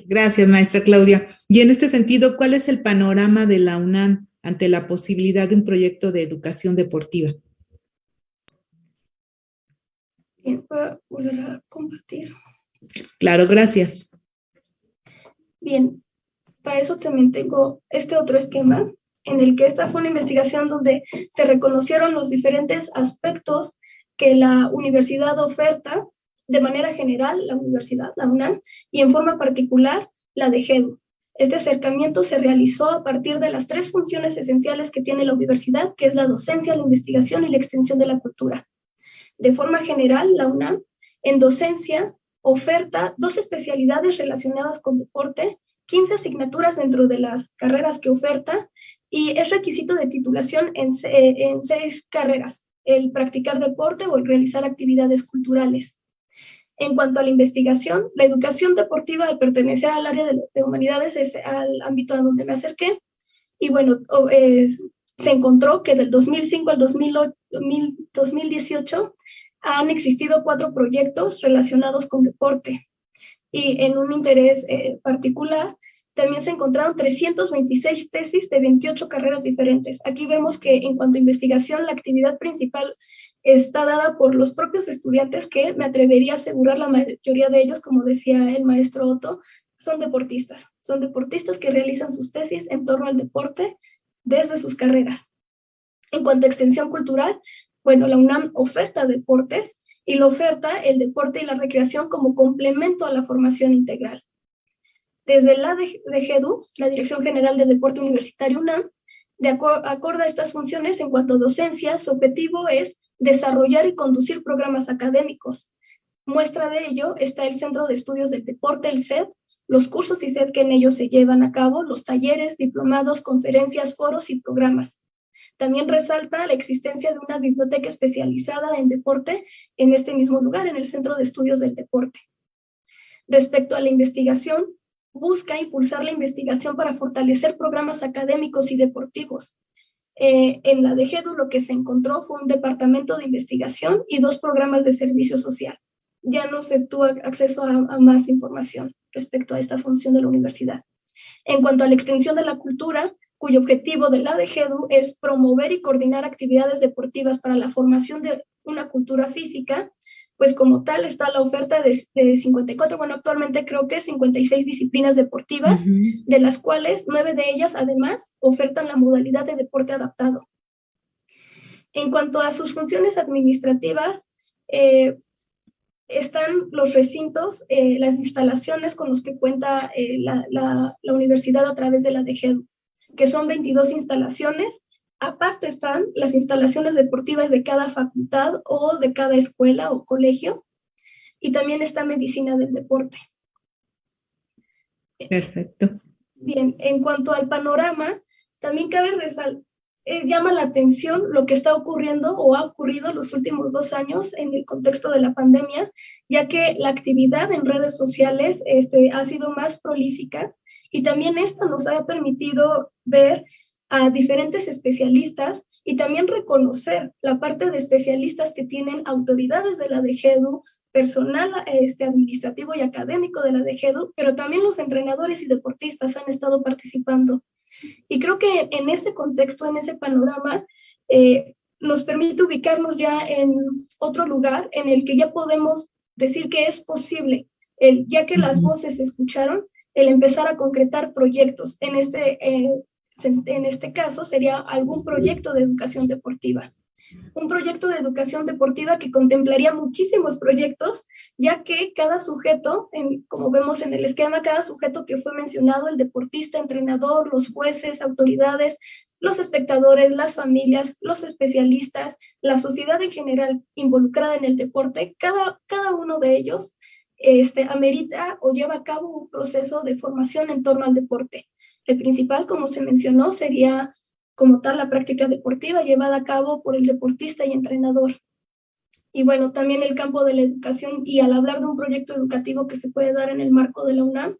Speaker 1: Gracias, maestra Claudia. Y en este sentido, ¿cuál es el panorama de la UNAM ante la posibilidad de un proyecto de educación deportiva?
Speaker 2: Bien, voy a volver a compartir.
Speaker 1: Claro, gracias.
Speaker 2: Bien, para eso también tengo este otro esquema, en el que esta fue una investigación donde se reconocieron los diferentes aspectos que la universidad oferta, de manera general, la universidad, la UNAM, y en forma particular, la DGEDU. Este acercamiento se realizó a partir de las 3 funciones esenciales que tiene la universidad, que es la docencia, la investigación y la extensión de la cultura. De forma general, la UNAM, en docencia, oferta 2 especialidades relacionadas con deporte, 15 asignaturas dentro de las carreras que oferta, y es requisito de titulación en 6 carreras, el practicar deporte o el realizar actividades culturales. En cuanto a la investigación, la educación deportiva, al pertenecer al área de humanidades, es al ámbito a donde me acerqué, y bueno, se encontró que del 2005 al 2018 han existido 4 proyectos relacionados con deporte. Y en un interés particular, también se encontraron 326 tesis de 28 carreras diferentes. Aquí vemos que en cuanto a investigación, la actividad principal está dada por los propios estudiantes, que me atrevería a asegurar la mayoría de ellos, como decía el maestro Otto, son deportistas que realizan sus tesis en torno al deporte desde sus carreras. En cuanto a extensión cultural, bueno, la UNAM oferta deportes y lo oferta el deporte y la recreación como complemento a la formación integral. Desde la DGEDU, la Dirección General de Deporte Universitario UNAM, acorde a estas funciones en cuanto a docencia, su objetivo es desarrollar y conducir programas académicos. Muestra de ello está el Centro de Estudios del Deporte, el CED, los cursos y CED que en ellos se llevan a cabo, los talleres, diplomados, conferencias, foros y programas. También resalta la existencia de una biblioteca especializada en deporte en este mismo lugar, en el Centro de Estudios del Deporte. Respecto a la investigación, busca impulsar la investigación para fortalecer programas académicos y deportivos. En la DGEDU lo que se encontró fue un departamento de investigación y 2 programas de servicio social. Ya no se tuvo acceso a más información respecto a esta función de la universidad. En cuanto a la extensión de la cultura, cuyo objetivo de la DGEDU es promover y coordinar actividades deportivas para la formación de una cultura física, pues como tal está la oferta de 54, bueno, actualmente creo que 56 disciplinas deportivas, de las cuales 9 de ellas además ofertan la modalidad de deporte adaptado. En cuanto a sus funciones administrativas, están los recintos, las instalaciones con los que cuenta la universidad a través de la DGEDU, que son 22 instalaciones. Aparte están las instalaciones deportivas de cada facultad o de cada escuela o colegio, y también está medicina del deporte.
Speaker 1: Perfecto.
Speaker 2: Bien, en cuanto al panorama, también cabe llama la atención lo que está ocurriendo o ha ocurrido los últimos 2 años en el contexto de la pandemia, ya que la actividad en redes sociales ha sido más prolífica, y también esta nos ha permitido ver a diferentes especialistas y también reconocer la parte de especialistas que tienen autoridades de la DGEDU, personal administrativo y académico de la DGEDU, pero también los entrenadores y deportistas han estado participando. Y creo que en ese contexto, en ese panorama, nos permite ubicarnos ya en otro lugar en el que ya podemos decir que es posible, ya que las voces se escucharon, el empezar a concretar proyectos. En este caso sería algún proyecto de educación deportiva. Un proyecto de educación deportiva que contemplaría muchísimos proyectos, ya que cada sujeto, como vemos en el esquema, cada sujeto que fue mencionado, el deportista, entrenador, los jueces, autoridades, los espectadores, las familias, los especialistas, la sociedad en general involucrada en el deporte, cada uno de ellos amerita o lleva a cabo un proceso de formación en torno al deporte. El principal, como se mencionó, sería como tal la práctica deportiva llevada a cabo por el deportista y entrenador. Y bueno, también el campo de la educación, y al hablar de un proyecto educativo que se puede dar en el marco de la UNAM,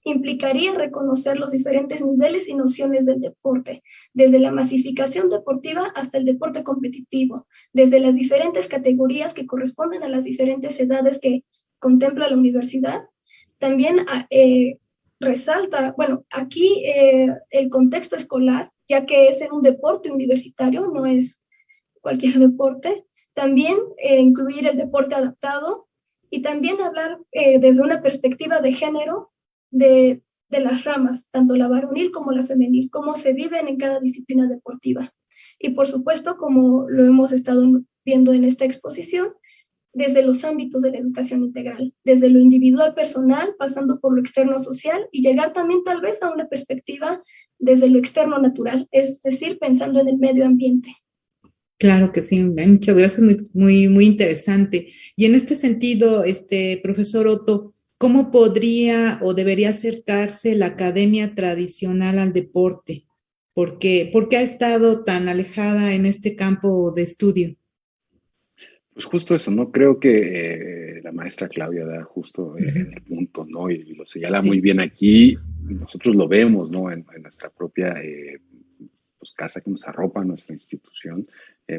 Speaker 2: implicaría reconocer los diferentes niveles y nociones del deporte, desde la masificación deportiva hasta el deporte competitivo, desde las diferentes categorías que corresponden a las diferentes edades que contempla la universidad. También resalta, bueno, aquí el contexto escolar, ya que es en un deporte universitario, no es cualquier deporte. También incluir el deporte adaptado y también hablar desde una perspectiva de género de las ramas, tanto la varonil como la femenil, cómo se viven en cada disciplina deportiva. Y por supuesto, como lo hemos estado viendo en esta exposición, desde los ámbitos de la educación integral, desde lo individual personal, pasando por lo externo social y llegar también tal vez a una perspectiva desde lo externo natural, es decir, pensando en el medio ambiente.
Speaker 1: Claro que sí, muchas gracias, muy interesante. Y en este sentido, profesor Otto, ¿cómo podría o debería acercarse la academia tradicional al deporte? ¿Por qué ha estado tan alejada en este campo de estudio?
Speaker 3: Pues justo eso, ¿no? Creo que la maestra Claudia da justo en el punto, ¿no? Y lo señala muy
Speaker 1: Sí.
Speaker 3: bien aquí. Nosotros lo vemos, ¿no? En nuestra propia pues, casa que nos arropa, nuestra institución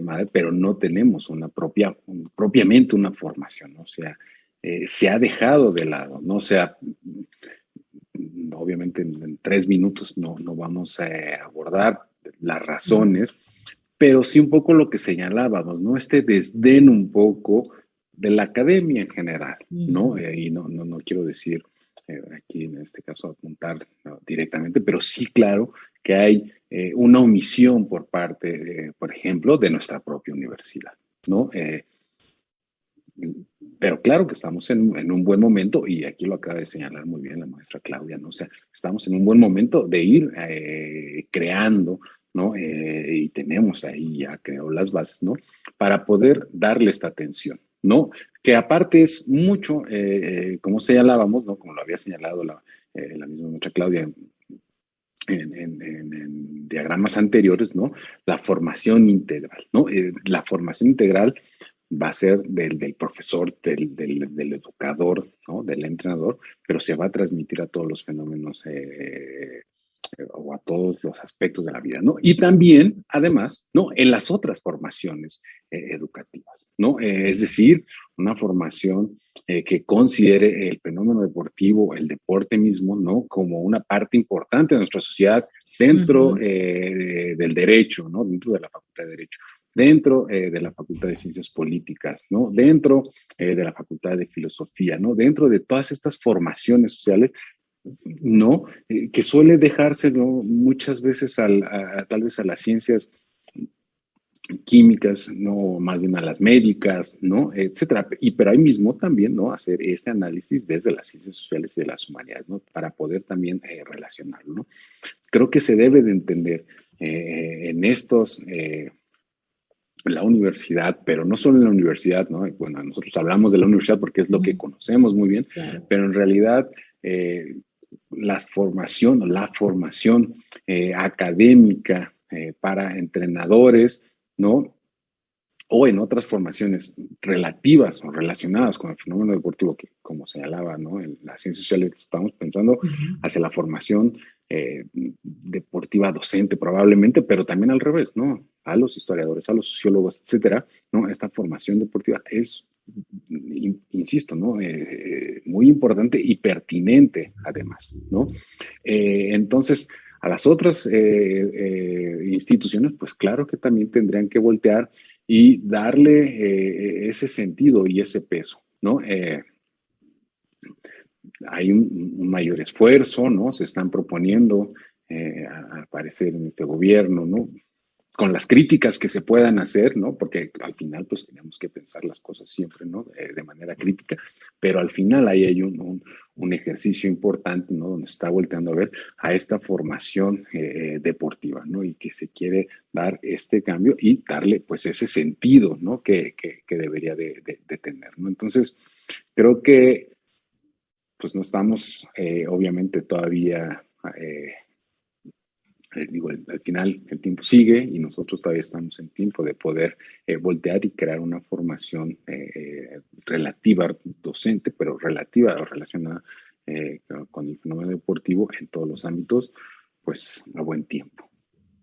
Speaker 3: madre, pero no tenemos propiamente una formación, ¿no? O sea, se ha dejado de lado, ¿no? O sea, obviamente en 3 minutos no vamos a abordar las razones, pero sí un poco lo que señalábamos, ¿no? Este desdén un poco de la academia en general, ¿no? Y no quiero decir aquí en este caso apuntar directamente, pero sí claro que hay una omisión por parte, por ejemplo, de nuestra propia universidad, ¿no? Pero claro que estamos en un buen momento, y aquí lo acaba de señalar muy bien la maestra Claudia, ¿no? O sea, estamos en un buen momento de ir creando, ¿no? Y tenemos ahí ya creo las bases, ¿no? Para poder darle esta atención, ¿no? Que aparte es mucho, como señalábamos, ¿no? Como lo había señalado la misma maestra Claudia en diagramas anteriores, ¿no? La formación integral, ¿no? La formación integral va a ser del profesor, del educador, ¿no? Del entrenador, pero se va a transmitir a todos los fenómenos o a todos los aspectos de la vida, ¿no? Y también, además, ¿no? En las otras formaciones educativas, ¿no? Es decir, una formación que considere el fenómeno deportivo, el deporte mismo, ¿no? Como una parte importante de nuestra sociedad dentro del derecho, ¿no? Dentro de la Facultad de Derecho, dentro de la Facultad de Ciencias Políticas, ¿no? Dentro de la Facultad de Filosofía, ¿no? Dentro de todas estas formaciones sociales, ¿no? Que suele dejarse, ¿no? Muchas veces tal vez a las ciencias químicas, no, más bien a las médicas, ¿no? Etcétera. Pero ahí mismo también, ¿no? Hacer este análisis desde las ciencias sociales y de las humanidades, ¿no? Para poder también relacionarlo, ¿no? Creo que se debe de entender en estos la universidad, pero no solo en la universidad, ¿no? Bueno, nosotros hablamos de la universidad porque es lo que conocemos muy bien, claro. Pero en realidad la formación académica para entrenadores, ¿no? O en otras formaciones relativas o relacionadas con el fenómeno deportivo, que como señalaba, ¿no? En las ciencias sociales estamos pensando hacia la formación deportiva docente probablemente, pero también al revés, ¿no? A los historiadores, a los sociólogos, etcétera, ¿no? Esta formación deportiva es, insisto, ¿no? Muy importante y pertinente además, ¿no? Entonces, a las otras instituciones, pues claro que también tendrían que voltear y darle ese sentido y ese peso, ¿no? Hay un mayor esfuerzo, ¿no? Se están proponiendo, al parecer, en este gobierno, ¿no? Con las críticas que se puedan hacer, ¿no? Porque al final, pues, tenemos que pensar las cosas siempre, ¿no? De manera crítica, pero al final ahí hay un ejercicio importante, ¿no? Donde se está volteando a ver a esta formación deportiva, ¿no? Y que se quiere dar este cambio y darle, pues, ese sentido, ¿no? Que debería de tener, ¿no? Entonces, creo que, pues, no estamos, obviamente, todavía al final el tiempo sigue y nosotros todavía estamos en tiempo de poder voltear y crear una formación relativa, docente, pero relativa o relacionada con el fenómeno deportivo en todos los ámbitos, pues a buen tiempo.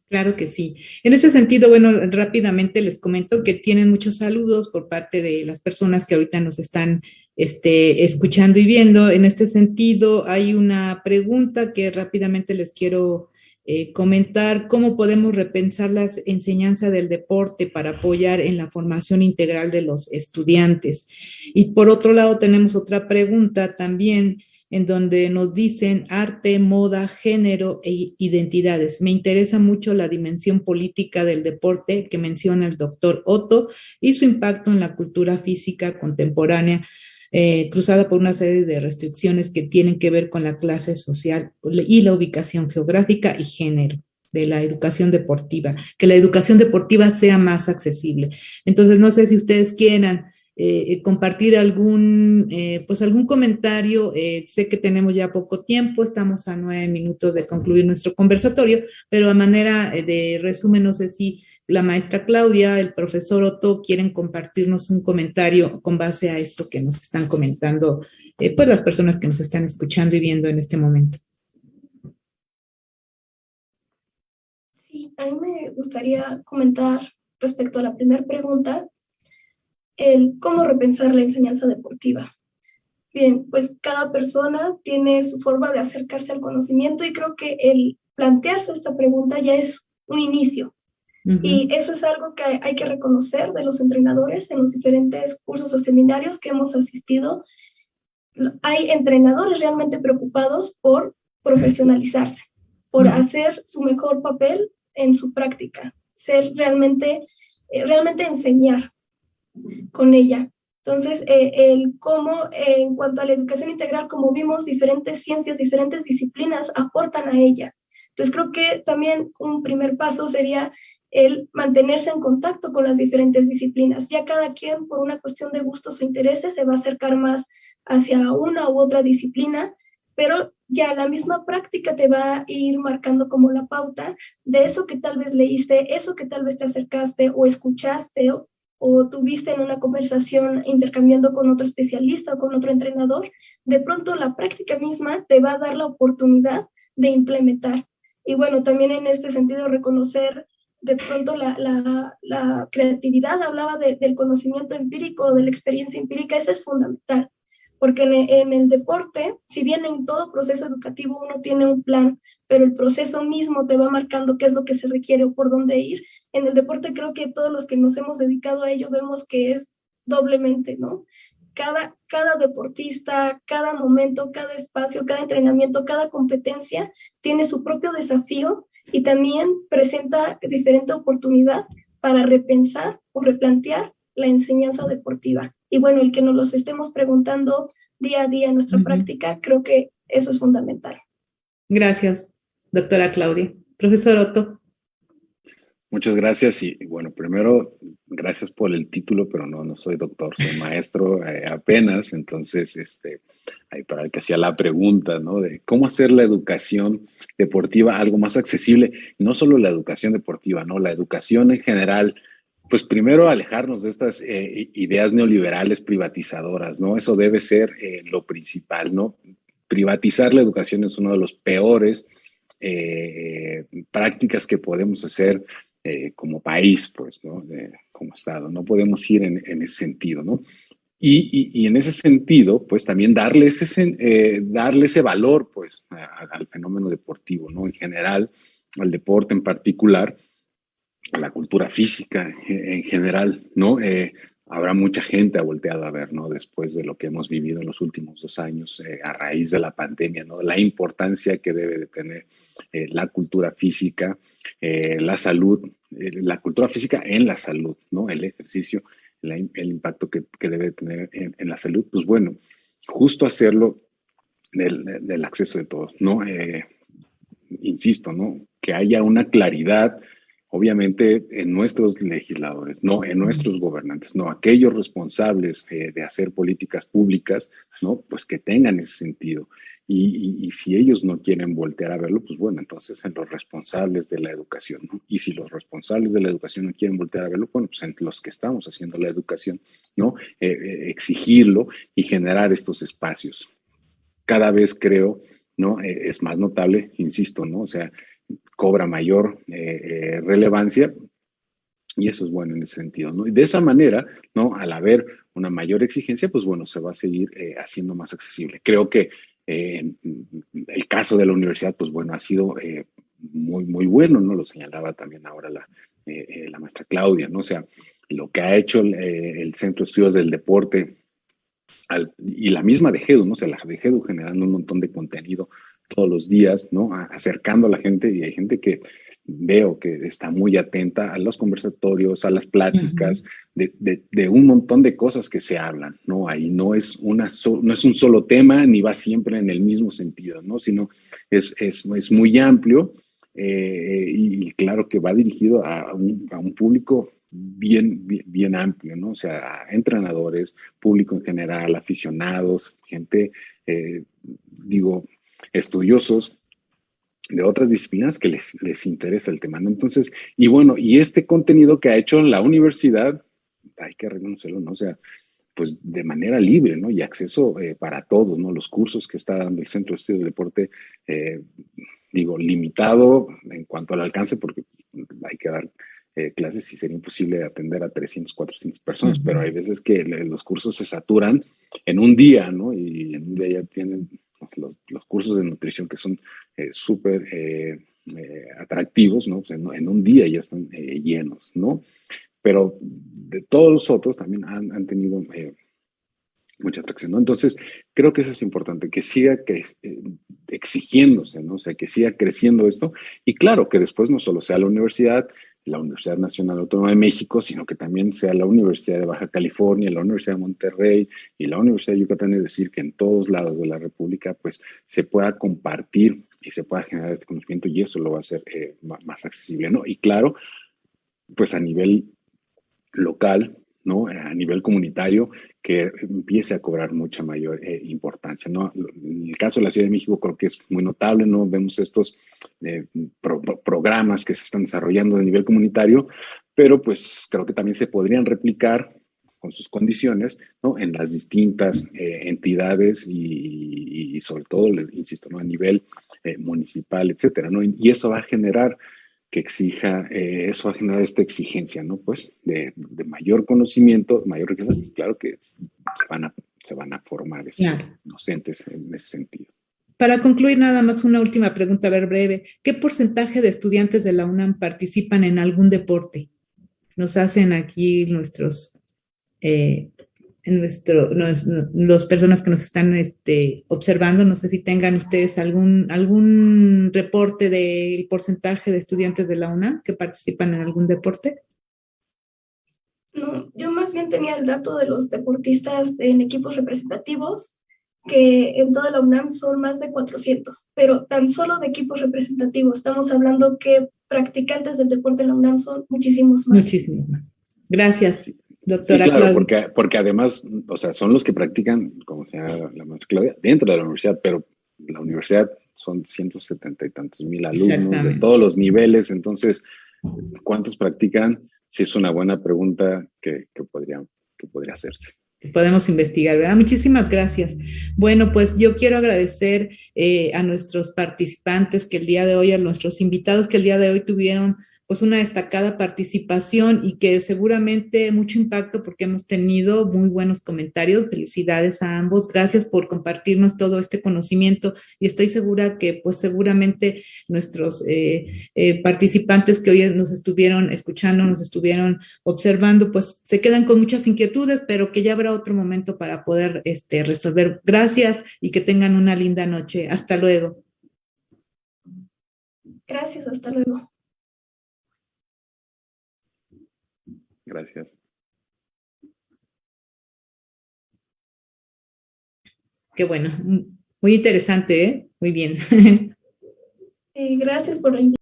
Speaker 1: Claro que sí. En ese sentido, bueno, rápidamente les comento que tienen muchos saludos por parte de las personas que ahorita nos están escuchando y viendo. En este sentido, hay una pregunta que rápidamente les quiero comentar. ¿Cómo podemos repensar la enseñanza del deporte para apoyar en la formación integral de los estudiantes? Y por otro lado, tenemos otra pregunta también en donde nos dicen arte, moda, género e identidades. Me interesa mucho la dimensión política del deporte que menciona el doctor Otto y su impacto en la cultura física contemporánea, cruzada por una serie de restricciones que tienen que ver con la clase social y la ubicación geográfica y género de la educación deportiva, que la educación deportiva sea más accesible. Entonces, no sé si ustedes quieran compartir pues algún comentario. Sé que tenemos ya poco tiempo, estamos a 9 minutos de concluir nuestro conversatorio, pero a manera de resumen, no sé si la maestra Claudia, el profesor Otto quieren compartirnos un comentario con base a esto que nos están comentando, pues las personas que nos están escuchando y viendo en este momento.
Speaker 2: Sí, a mí me gustaría comentar respecto a la primera pregunta, el cómo repensar la enseñanza deportiva. Bien, pues cada persona tiene su forma de acercarse al conocimiento y creo que el plantearse esta pregunta ya es un inicio. Y eso es algo que hay que reconocer de los entrenadores en los diferentes cursos o seminarios que hemos asistido. Hay entrenadores realmente preocupados por profesionalizarse, por hacer su mejor papel en su práctica, ser realmente enseñar con ella. Entonces, el cómo, en cuanto a la educación integral, como vimos, diferentes ciencias, diferentes disciplinas aportan a ella. Entonces, creo que también un primer paso sería el mantenerse en contacto con las diferentes disciplinas. Ya cada quien, por una cuestión de gustos o intereses, se va a acercar más hacia una u otra disciplina, pero ya la misma práctica te va a ir marcando como la pauta de eso que tal vez leíste, eso que tal vez te acercaste o escuchaste o tuviste en una conversación intercambiando con otro especialista o con otro entrenador. De pronto la práctica misma te va a dar la oportunidad de implementar. Y bueno, también en este sentido reconocer de pronto la creatividad, hablaba del conocimiento empírico, de la experiencia empírica, eso es fundamental, porque en el deporte, si bien en todo proceso educativo uno tiene un plan, pero el proceso mismo te va marcando qué es lo que se requiere o por dónde ir, en el deporte creo que todos los que nos hemos dedicado a ello vemos que es doblemente, ¿no? Cada deportista, cada momento, cada espacio, cada entrenamiento, cada competencia tiene su propio desafío y también presenta diferente oportunidad para repensar o replantear la enseñanza deportiva. Y bueno, el que nos los estemos preguntando día a día en nuestra práctica, creo que eso es fundamental.
Speaker 1: Gracias, doctora Claudia. Profesor Otto.
Speaker 3: Muchas gracias y bueno, primero, gracias por el título, pero no soy doctor, soy maestro apenas, entonces, ahí para el que hacía la pregunta, ¿no? De cómo hacer la educación deportiva algo más accesible, no solo la educación deportiva, ¿no? La educación en general, pues primero alejarnos de estas ideas neoliberales privatizadoras, ¿no? Eso debe ser lo principal, ¿no? Privatizar la educación es uno de los peores prácticas que podemos hacer como país, pues, ¿no? Como Estado. No podemos ir en ese sentido, ¿no? Y en ese sentido, pues también darle ese valor, pues, al fenómeno deportivo, ¿no? En general, al deporte en particular, a la cultura física en general, ¿no? Habrá mucha gente volteado a ver, ¿no? Después de lo que hemos vivido en los últimos 2 años, a raíz de la pandemia, ¿no? La importancia que debe de tener la cultura física, la salud, la cultura física en la salud, ¿no? El ejercicio, el impacto que debe tener en la salud, pues bueno, justo hacerlo del acceso de todos, ¿no? Insisto, ¿no? Que haya una claridad obviamente en nuestros legisladores, no en nuestros gobernantes, no aquellos responsables de hacer políticas públicas, ¿no? Pues que tengan ese sentido. Y si ellos no quieren voltear a verlo, pues bueno, entonces en los responsables de la educación, ¿no? Y si los responsables de la educación no quieren voltear a verlo, bueno, pues en los que estamos haciendo la educación, ¿no? Exigirlo y generar estos espacios. Cada vez creo, ¿no? Es más notable, insisto, ¿no? O sea, cobra mayor relevancia y eso es bueno en ese sentido, ¿no? Y de esa manera, ¿no? Al haber una mayor exigencia, pues bueno, se va a seguir haciendo más accesible. Creo que el caso de la universidad, pues bueno, ha sido muy, muy bueno, ¿no? Lo señalaba también ahora la maestra Claudia, ¿no? O sea, lo que ha hecho el Centro de Estudios del Deporte y la misma de GEDU, ¿no? O sea, la de GEDU generando un montón de contenido todos los días, ¿no? Acercando a la gente y hay gente que veo que está muy atenta a los conversatorios, a las pláticas, de un montón de cosas que se hablan, ¿no? Ahí no es, no es un solo tema ni va siempre en el mismo sentido, ¿no? Sino es muy amplio y claro que va dirigido a un público bien amplio, ¿no? O sea, a entrenadores, público en general, aficionados, gente, digo, estudiosos de otras disciplinas que les interesa el tema, ¿no? Entonces, y bueno, y este contenido que ha hecho la universidad, hay que reconocerlo, ¿no? O sea, pues de manera libre, ¿no? Y acceso para todos, ¿no? Los cursos que está dando el Centro de Estudios de Deporte, digo, limitado en cuanto al alcance, porque hay que dar clases y sería imposible atender a 300, 400 personas, pero hay veces que los cursos se saturan en un día, ¿no? Y en un día ya tienen los cursos de nutrición que son súper atractivos, ¿no? Pues en un día ya están llenos, ¿no? Pero de todos los otros también han tenido mucha atracción, ¿no? Entonces, creo que eso es importante, que siga exigiéndose, ¿no? O sea, que siga creciendo esto. Y claro, que después no solo sea la Universidad Nacional Autónoma de México, sino que también sea la Universidad de Baja California, la Universidad de Monterrey y la Universidad de Yucatán, es decir, que en todos lados de la República, pues, se pueda compartir y se pueda generar este conocimiento y eso lo va a hacer más accesible, ¿no? Y claro, pues a nivel local, ¿no? A nivel comunitario, que empiece a cobrar mucha mayor importancia, ¿no? En el caso de la Ciudad de México creo que es muy notable, ¿no? Vemos estos programas que se están desarrollando a nivel comunitario, pero pues creo que también se podrían replicar con sus condiciones, ¿no? En las distintas entidades y sobre todo, insisto, ¿no? A nivel municipal, etcétera, ¿no? Y eso va a generar que exija, eso va a generar esta exigencia, ¿no? Pues de mayor conocimiento, mayor riqueza, y claro que se van a formar
Speaker 1: Claro.
Speaker 3: docentes en ese sentido.
Speaker 1: Para concluir, nada más una última pregunta, a ver, breve. ¿Qué porcentaje de estudiantes de la UNAM participan en algún deporte? Nos hacen aquí las personas que nos están observando, no sé si tengan ustedes algún reporte del porcentaje de estudiantes de la UNAM que participan en algún deporte.
Speaker 2: No, yo más bien tenía el dato de los deportistas en equipos representativos, que en toda la UNAM son más de 400, pero tan solo de equipos representativos. Estamos hablando que practicantes del deporte en la UNAM son muchísimos más.
Speaker 1: Muchísimos más. Gracias, doctora
Speaker 3: Sí, claro,
Speaker 1: Claudia.
Speaker 3: porque además, o sea, son los que practican, como señala la maestra Claudia, dentro de la universidad, pero la universidad son 170 y tantos mil alumnos de todos los niveles, entonces, ¿cuántos practican? Sí, es una buena pregunta que podría hacerse.
Speaker 1: Podemos investigar, ¿verdad? Muchísimas gracias. Bueno, pues yo quiero agradecer a nuestros participantes que el día de hoy, a nuestros invitados que el día de hoy tuvieron pues una destacada participación y que seguramente mucho impacto porque hemos tenido muy buenos comentarios. Felicidades a ambos. Gracias por compartirnos todo este conocimiento y estoy segura que pues seguramente nuestros participantes que hoy nos estuvieron escuchando, nos estuvieron observando, pues se quedan con muchas inquietudes, pero que ya habrá otro momento para poder resolver. Gracias y que tengan una linda noche. Hasta luego.
Speaker 2: Gracias, hasta luego.
Speaker 3: Gracias.
Speaker 1: Qué bueno, muy interesante, ¿eh? Muy bien.
Speaker 2: Gracias por la invitación.